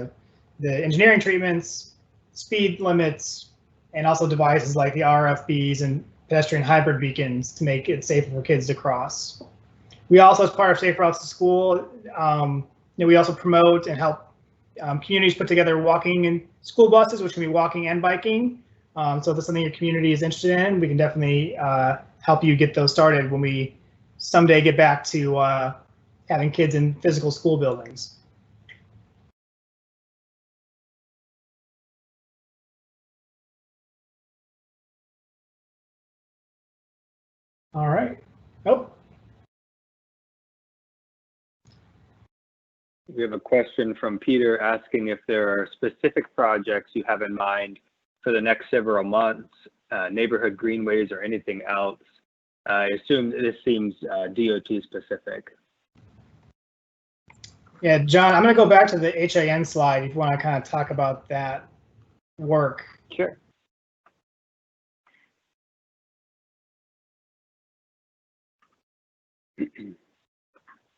the engineering treatments, speed limits, and also devices like the RFBs and pedestrian hybrid beacons to make it safer for kids to cross. We also, as part of Safe Routes to School, we also promote and help communities put together walking and school buses, which can be walking and biking. So if that's something your community is interested in, we can definitely help you get those started when we someday get back to having kids in physical school buildings. All right. Oh.
We have a question from Peter asking if there are specific projects you have in mind for the next several months, neighborhood greenways or anything else. I assume this seems DOT specific.
Yeah, John, I'm going to go back to the HAN slide if you want to kind of talk about that. work.
Sure.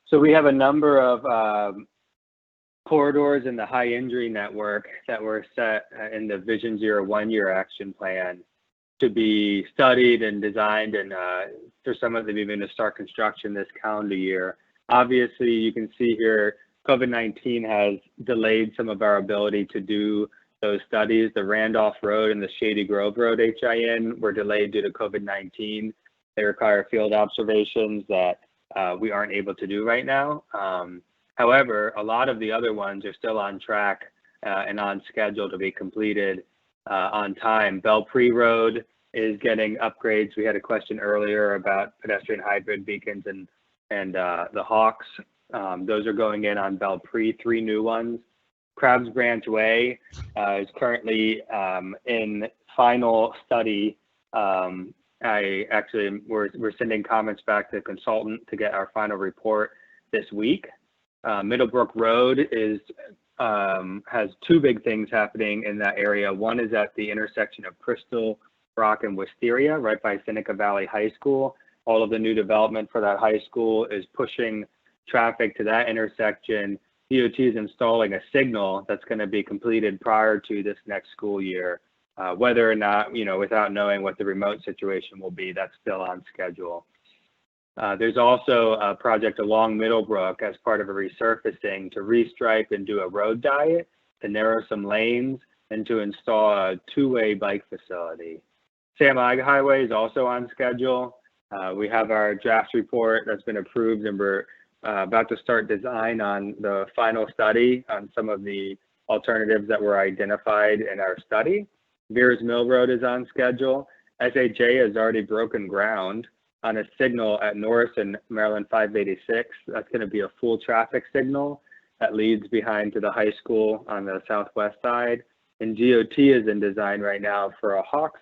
So we have a number of corridors in the high injury network that were set in the Vision Zero 1-year action plan to be studied and designed, and for some of them even to start construction this calendar year. Obviously, you can see here COVID-19 has delayed some of our ability to do those studies. The Randolph Road and the Shady Grove Road HIN were delayed due to COVID-19. They require field observations that we aren't able to do right now. However, a lot of the other ones are still on track and on schedule to be completed on time. Belpre Road is getting upgrades. We had a question earlier about pedestrian hybrid beacons and the Hawks. Those are going in on Belpre, 3 new ones. Crabs Branch Way is currently in final study. We're sending comments back to the consultant to get our final report this week. Middlebrook Road has 2 big things happening in that area. One is at the intersection of Crystal Rock and Wisteria, right by Seneca Valley High School. All of the new development for that high school is pushing traffic to that intersection. DOT is installing a signal that's going to be completed prior to this next school year. Whether or not, without knowing what the remote situation will be, that's still on schedule. There's also a project along Middlebrook as part of a resurfacing to restripe and do a road diet, to narrow some lanes, and to install a 2-way bike facility. Sam Ag Highway is also on schedule. We have our draft report that's been approved, and we're about to start design on the final study on some of the alternatives that were identified in our study. Veers Mill Road is on schedule. SHA has already broken ground on a signal at Norris and Maryland 586. That's going to be a full traffic signal that leads behind to the high school on the southwest side. And GOT is in design right now for a Hawks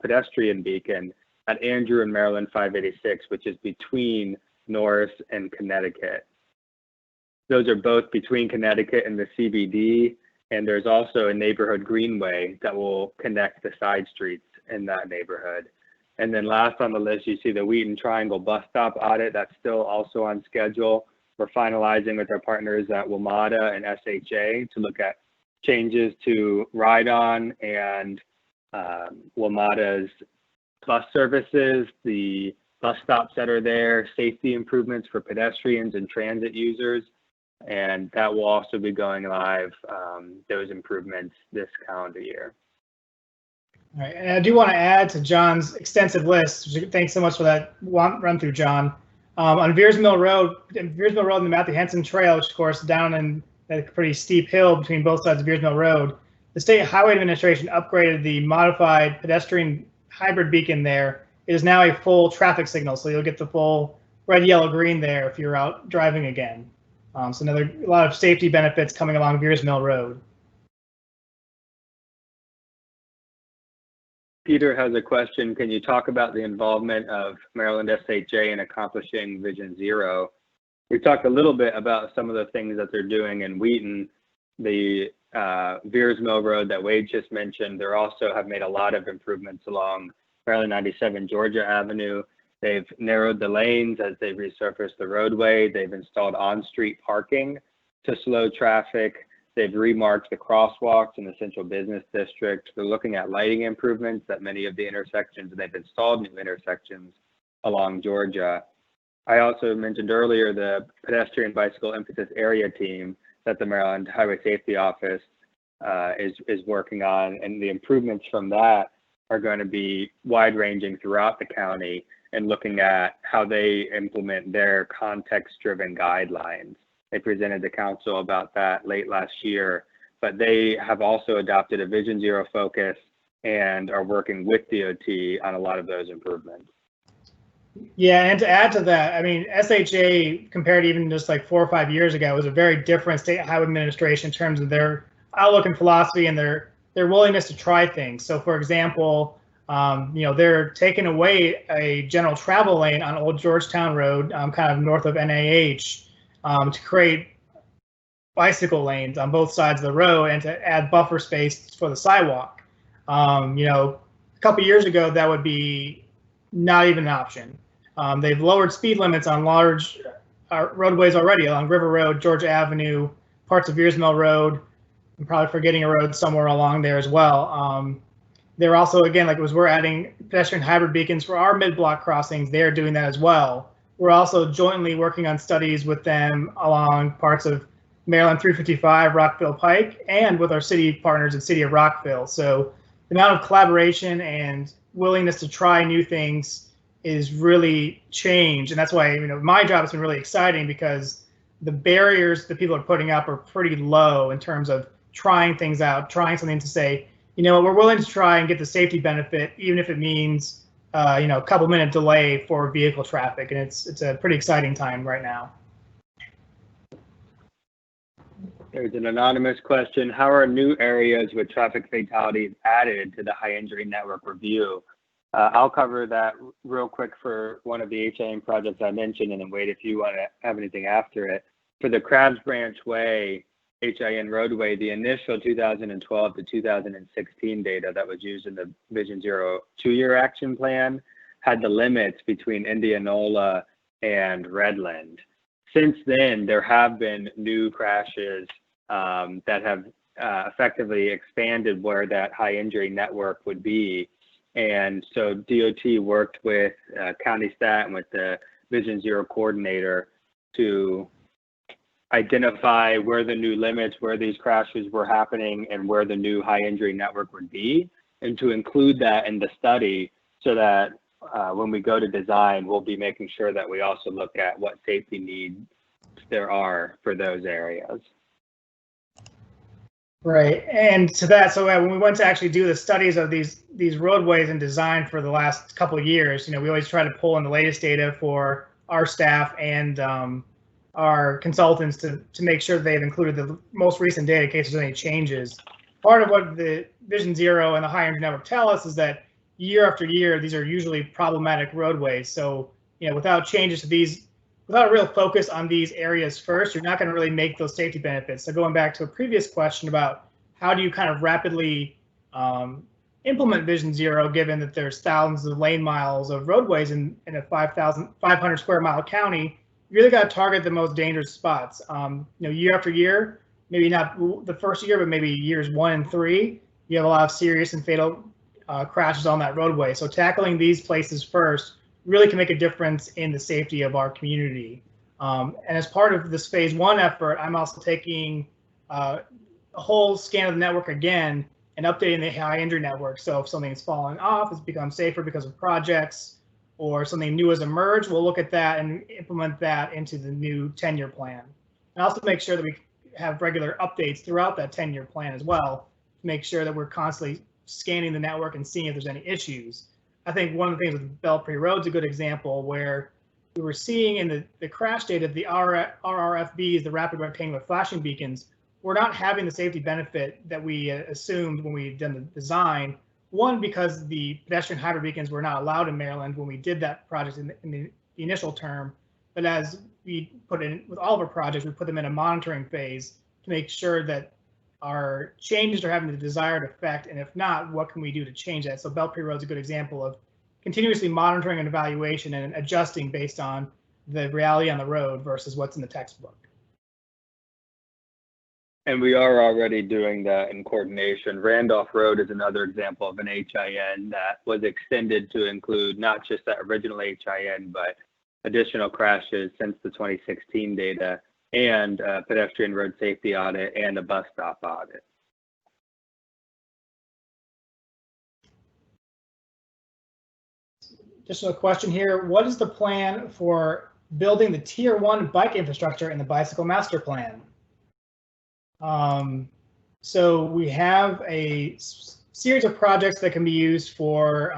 pedestrian beacon at Andrew and Maryland 586, which is between Norris and Connecticut. Those are both between Connecticut and the CBD. And there's also a neighborhood greenway that will connect the side streets in that neighborhood. And then last on the list, you see the Wheaton Triangle bus stop audit. That's still also on schedule. We're finalizing with our partners at WMATA and SHA to look at changes to ride-on and WMATA's bus services, the bus stops that are there, safety improvements for pedestrians and transit users. And that will also be going live, those improvements this calendar year.
All right, and I do want to add to John's extensive list. Thanks so much for that run through, John. On Veers Mill Road and the Matthew Henson Trail, which of course down in a pretty steep hill between both sides of Veers Mill Road, the State Highway Administration upgraded the modified pedestrian hybrid beacon there. It is now a full traffic signal, so you'll get the full red, yellow, green there if you're out driving again. So a lot of safety benefits coming along Veers Mill Road.
Peter has a question. Can you talk about the involvement of Maryland SHA in accomplishing Vision Zero? We talked a little bit about some of the things that they're doing in Wheaton, the Veers Mill Road that Wade just mentioned. They also have made a lot of improvements along Maryland 97 Georgia Avenue. They've narrowed the lanes as they've resurfaced the roadway. They've installed on-street parking to slow traffic. They've remarked the crosswalks in the central business district. They're looking at lighting improvements at many of the intersections, and they've installed new intersections along Georgia. I also mentioned earlier the pedestrian bicycle impetus area team that the Maryland Highway Safety Office is working on, and the improvements from that are going to be wide-ranging throughout the county and looking at how they implement their context-driven guidelines. They presented to council about that late last year, but they have also adopted a Vision Zero focus and are working with DOT on a lot of those improvements.
Yeah, and to add to that, I mean, SHA compared to even just like 4 or 5 years ago was a very different state highway administration in terms of their outlook and philosophy and their willingness to try things. So, for example, they're taking away a general travel lane on Old Georgetown Road, kind of north of NAH, to create bicycle lanes on both sides of the road and to add buffer space for the sidewalk. You know, a couple years ago, that would be not even an option. They've lowered speed limits on large roadways already along River Road, Georgia Avenue, parts of Veers Mill Road. I'm probably forgetting a road somewhere along there as well. They're also, again, like we're adding pedestrian hybrid beacons for our mid-block crossings. They're doing that as well. We're also jointly working on studies with them along parts of Maryland 355, Rockville Pike, and with our city partners in City of Rockville. So the amount of collaboration and willingness to try new things is really changed. And that's why, you know, my job has been really exciting, because the barriers that people are putting up are pretty low in terms of trying things out, trying something to say, you know, we're willing to try and get the safety benefit, even if it means, you know, a couple minute delay for vehicle traffic. And it's a pretty exciting time right now.
There's an anonymous question. How are new areas with traffic fatalities added to the high injury network review? I'll cover that real quick for one of the HIN projects I mentioned, and then wait if you want to have anything after it. For the Crabs Branch Way HIN roadway, the initial 2012 to 2016 data that was used in the Vision Zero 2-year action plan had the limits between Indianola and Redland. Since then, there have been new crashes that have effectively expanded where that high injury network would be. And so DOT worked with County Stat and with the Vision Zero coordinator to identify where the new limits, where these crashes were happening, and where the new high injury network would be, and to include that in the study so that when we go to design, we'll be making sure that we also look at what safety needs there are for those areas.
Right, and to that, so when we went to actually do the studies of these roadways and design for the last couple of years, you know, we always try to pull in the latest data for our staff and our consultants to make sure they've included the most recent data in case there's any changes. Part of what the Vision Zero and the high injury network tell us is that year after year, these are usually problematic roadways. So, you know, without changes to these, without a real focus on these areas first, you're not going to really make those safety benefits. So going back to a previous question about how do you kind of rapidly implement Vision Zero, given that there's thousands of lane miles of roadways in a 500 square mile county, you really got to target the most dangerous spots. You know, year after year, maybe not the first year, but maybe years 1 and 3, you have a lot of serious and fatal crashes on that roadway. So tackling these places first really can make a difference in the safety of our community. And as part of this phase 1 effort, I'm also taking a whole scan of the network again and updating the high injury network. So if something's falling off, it's become safer because of projects, or something new has emerged, we'll look at that and implement that into the new 10-year plan. And also make sure that we have regular updates throughout that 10-year plan as well, to make sure that we're constantly scanning the network and seeing if there's any issues. I think one of the things with Belpre Road's a good example, where we were seeing in the crash data, the RRFBs, the rapid rectangular flashing beacons, we're not having the safety benefit that we assumed when we did the design. One, because the pedestrian hybrid beacons were not allowed in Maryland when we did that project in the initial term. But as we put in with all of our projects, we put them in a monitoring phase to make sure that our changes are having the desired effect, and if not, what can we do to change that? So Belpre Road is a good example of continuously monitoring and evaluation and adjusting based on the reality on the road versus what's in the textbook.
And we are already doing that in coordination. Randolph Road is another example of an HIN that was extended to include not just that original HIN, but additional crashes since the 2016 data, and a pedestrian road safety audit and a bus stop audit.
Just a question here. What is the plan for building the Tier 1 bike infrastructure in the bicycle master plan? So we have a series of projects that can be used for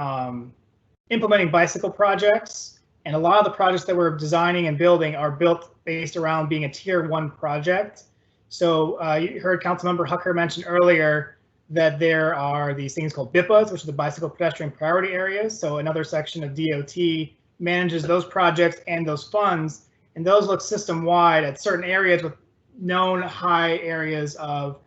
implementing bicycle projects. And a lot of the projects that we're designing and building are built based around being a Tier 1 project. So you heard Councilmember Hucker mention earlier that there are these things called BIPAs, which are the bicycle pedestrian priority areas. So another section of DOT manages those projects and those funds, and those look system-wide at certain areas with known high areas of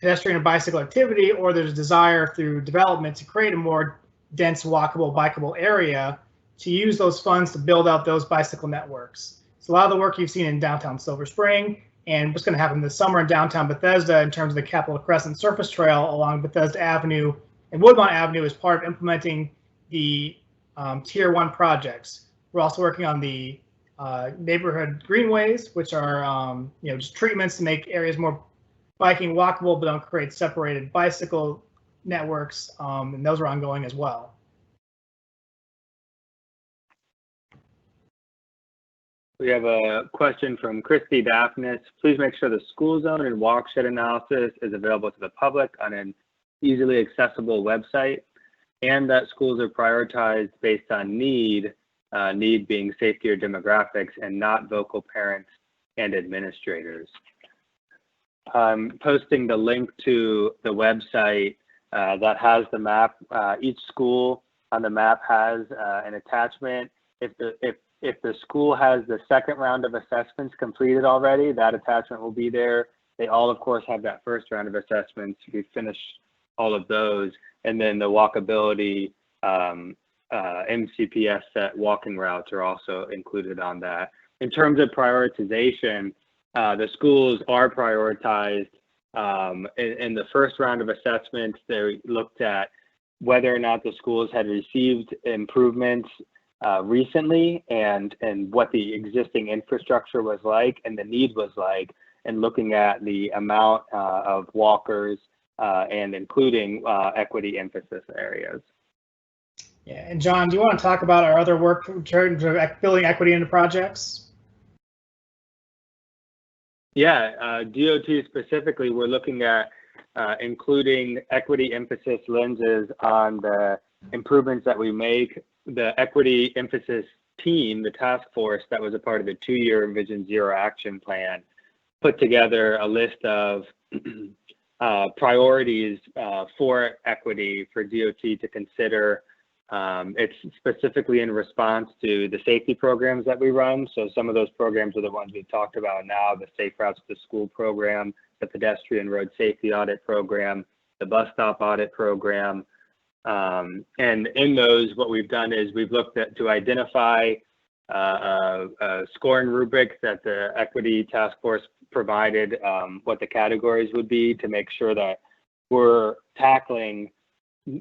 pedestrian or bicycle activity, or there's a desire through development to create a more dense walkable, bikeable area, to use those funds to build out those bicycle networks. So a lot of the work you've seen in downtown Silver Spring and what's going to happen this summer in downtown Bethesda in terms of the Capitol Crescent Surface Trail along Bethesda Avenue and Woodmont Avenue is part of implementing the Tier 1 projects. We're also working on the neighborhood greenways, which are just treatments to make areas more biking walkable, but don't create separated bicycle networks, and those are ongoing as well.
We have a question from Christy Daphnis. Please make sure the school zone and watershed analysis is available to the public on an easily accessible website, and that schools are prioritized based on need being safety or demographics, and not vocal parents and administrators. I'm posting the link to the website that has the map. Each school on the map has an attachment. If the school has the second round of assessments completed already, that attachment will be there. They all, of course, have that first round of assessments. We finished all of those. And then the walkability MCPS set walking routes are also included on that. In terms of prioritization, the schools are prioritized. In the first round of assessments, they looked at whether or not the schools had received improvements recently and what the existing infrastructure was like and the need was like, and looking at the amount of walkers and including equity emphasis areas.
Yeah, and John, do you want to talk about our other work in terms of building equity into projects?
Yeah, DOT specifically, we're looking at including equity emphasis lenses on the improvements that we make. The equity emphasis team, the task force that was a part of the 2-year Vision Zero action plan, put together a list of priorities for equity for DOT to consider. It's specifically in response to the safety programs that we run. So some of those programs are the ones we've talked about now, the Safe Routes to School program, the Pedestrian Road Safety Audit program, the Bus Stop Audit program. And in those, what we've done is we've looked at to identify a scoring rubric that the equity task force provided, what the categories would be to make sure that we're tackling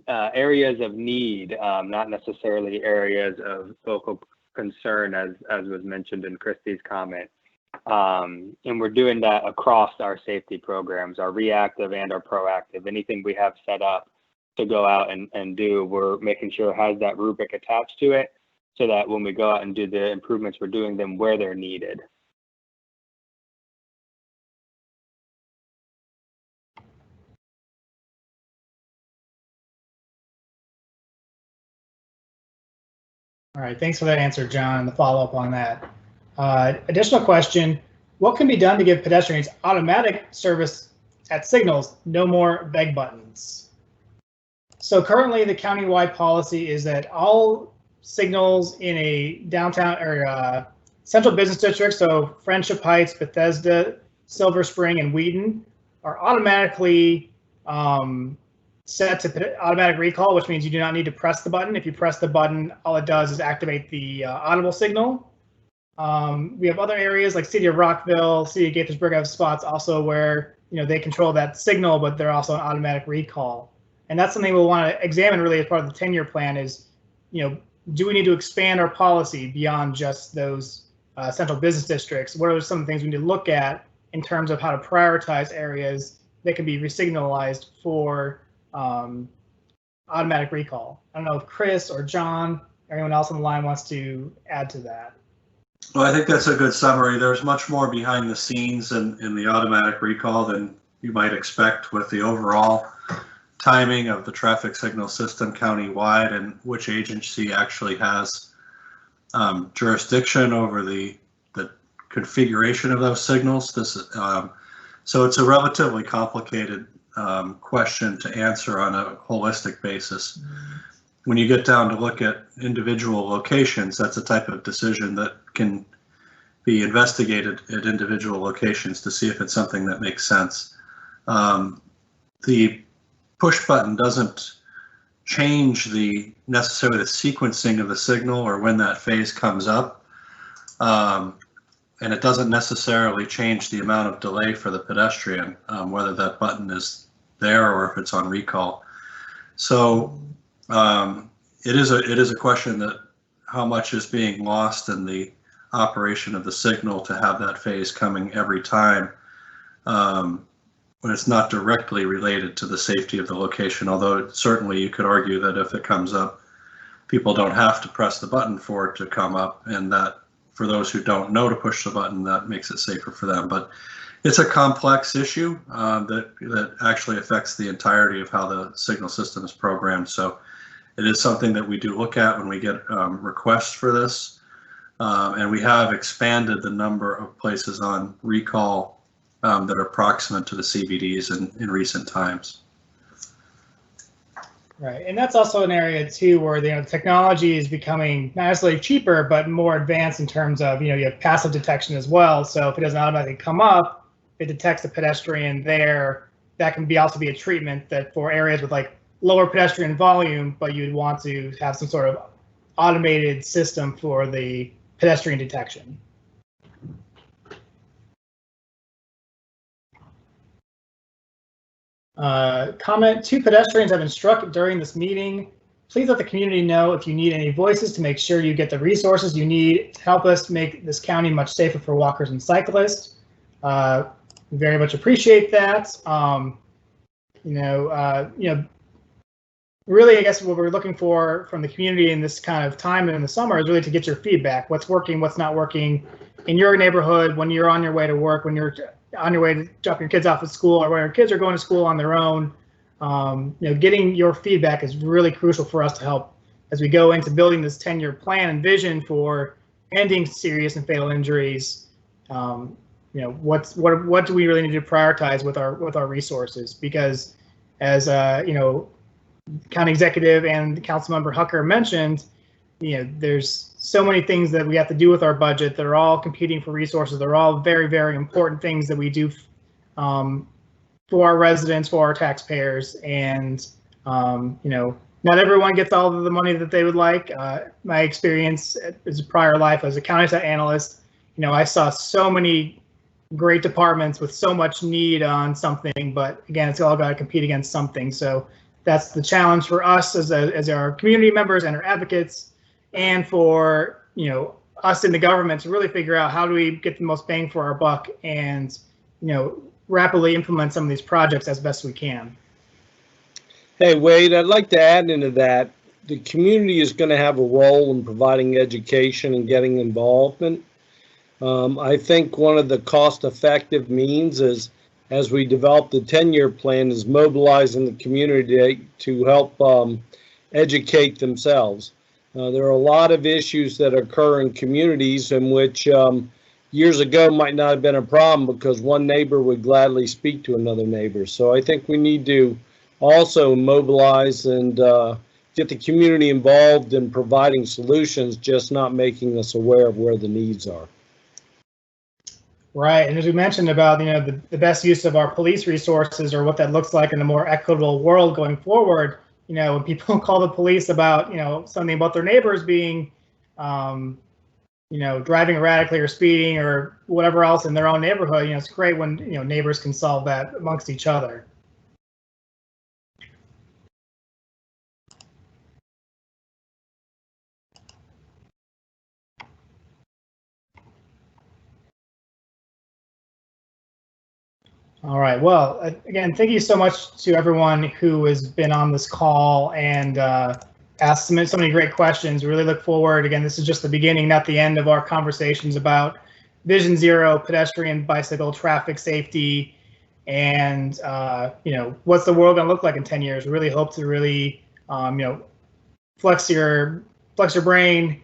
areas of need, not necessarily areas of focal concern, as was mentioned in Christy's comment. And we're doing that across our safety programs, our reactive and our proactive. Anything we have set up to go out and do, we're making sure it has that rubric attached to it so that when we go out and do the improvements, we're doing them where they're needed.
All right, thanks for that answer, John, and the follow-up on that. Additional question, what can be done to give pedestrians automatic service at signals, no more beg buttons? So currently the county-wide policy is that all signals in a downtown or central business district, so Friendship Heights, Bethesda, Silver Spring, and Wheaton, are automatically set to automatic recall, which means you do not need to press the button. If you press the button, all it does is activate the audible signal. We have other areas like City of Rockville, City of Gaithersburg have spots also where they control that signal, but they're also an automatic recall. And that's something we'll want to examine really as part of the 10-year plan is, do we need to expand our policy beyond just those central business districts? What are some of the things we need to look at in terms of how to prioritize areas that can be resignalized for automatic recall? I don't know if Chris or John or anyone else on the line wants to add to that.
Well, I think that's a good summary. There's much more behind the scenes in the automatic recall than you might expect with the overall timing of the traffic signal system countywide and which agency actually has jurisdiction over the configuration of those signals. So it's a relatively complicated question to answer on a holistic basis. When you get down to look at individual locations, that's a type of decision that can be investigated at individual locations to see if it's something that makes sense. the push button doesn't change necessarily the sequencing of the signal or when that phase comes up. And it doesn't necessarily change the amount of delay for the pedestrian, whether that button is there or if it's on recall. So it is a question that how much is being lost in the operation of the signal to have that phase coming every time when it's not directly related to the safety of the location. Although certainly you could argue that if it comes up, people don't have to press the button for it to come up, and that for those who don't know to push the button, that makes it safer for them. But it's a complex issue that actually affects the entirety of how the signal system is programmed. So it is something that we do look at when we get requests for this. And we have expanded the number of places on recall that are proximate to the CBDs in recent times.
Right, and that's also an area too where the technology is becoming not necessarily cheaper, but more advanced in terms of you have passive detection as well. So if it doesn't automatically come up, it detects the pedestrian there. That can also be a treatment that for areas with like lower pedestrian volume, but you'd want to have some sort of automated system for the pedestrian detection. Comment, 2 pedestrians have been struck during this meeting. Please let the community know if you need any voices to make sure you get the resources you need to help us make this county much safer for walkers and cyclists. We very much appreciate that. Really, I guess what we're looking for from the community in this kind of time in the summer is really to get your feedback. What's working, what's not working in your neighborhood, when you're on your way to work, when you're on your way to drop your kids off at school, or when your kids are going to school on their own. Getting your feedback is really crucial for us to help as we go into building this 10-year plan and vision for ending serious and fatal injuries. What do we really need to prioritize with our resources? Because as County Executive and Councilmember Hucker mentioned, there's so many things that we have to do with our budget that are all competing for resources. They're all very, very important things that we do for our residents, for our taxpayers, and not everyone gets all of the money that they would like. My experience as a prior life as a county analyst, I saw so many great departments with so much need on something, but again, it's all got to compete against something. So that's the challenge for us as our community members and our advocates, and for us in the government to really figure out how do we get the most bang for our buck and rapidly implement some of these projects as best we can.
Hey, Wade, I'd like to add into that. The community is going to have a role in providing education and getting involvement. I think one of the cost-effective means is, as we develop the 10-year plan, is mobilizing the community to help educate themselves. There are a lot of issues that occur in communities in which years ago might not have been a problem because one neighbor would gladly speak to another neighbor. So I think we need to also mobilize and get the community involved in providing solutions, just not making us aware of where the needs are.
Right, and as we mentioned about the best use of our police resources, or what that looks like in a more equitable world going forward. When people call the police about something about their neighbors being driving erratically or speeding or whatever else in their own neighborhood, it's great when neighbors can solve that amongst each other. All right. Well, again, thank you so much to everyone who has been on this call and asked so many great questions. We really look forward. Again, this is just the beginning, not the end of our conversations about Vision Zero, pedestrian, bicycle, traffic safety, and what's the world going to look like in 10 years. We really hope to really flex your brain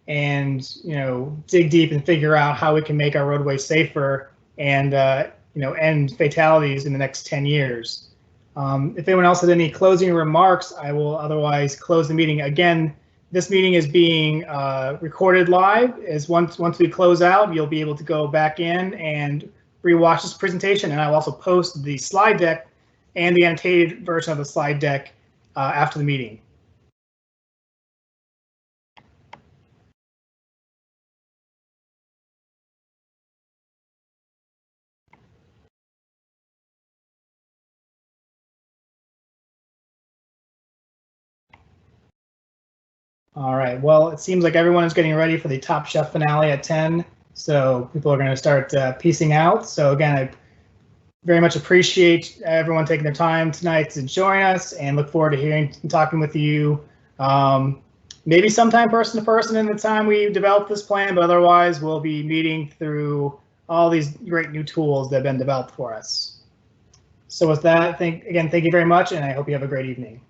and dig deep and figure out how we can make our roadways safer and end fatalities in the next 10 years. If anyone else has any closing remarks, I will otherwise close the meeting. Again, this meeting is being recorded live. Once we close out, you'll be able to go back in and rewatch this presentation, and I will also post the slide deck and the annotated version of the slide deck after the meeting. All right, well, it seems like everyone is getting ready for the Top Chef finale at 10, so people are going to start piecing out. So again, I very much appreciate everyone taking their time tonight to join us, and look forward to hearing and talking with you. Maybe sometime person to person in the time we develop this plan, but otherwise we'll be meeting through all these great new tools that have been developed for us. So with that, thank you very much, and I hope you have a great evening.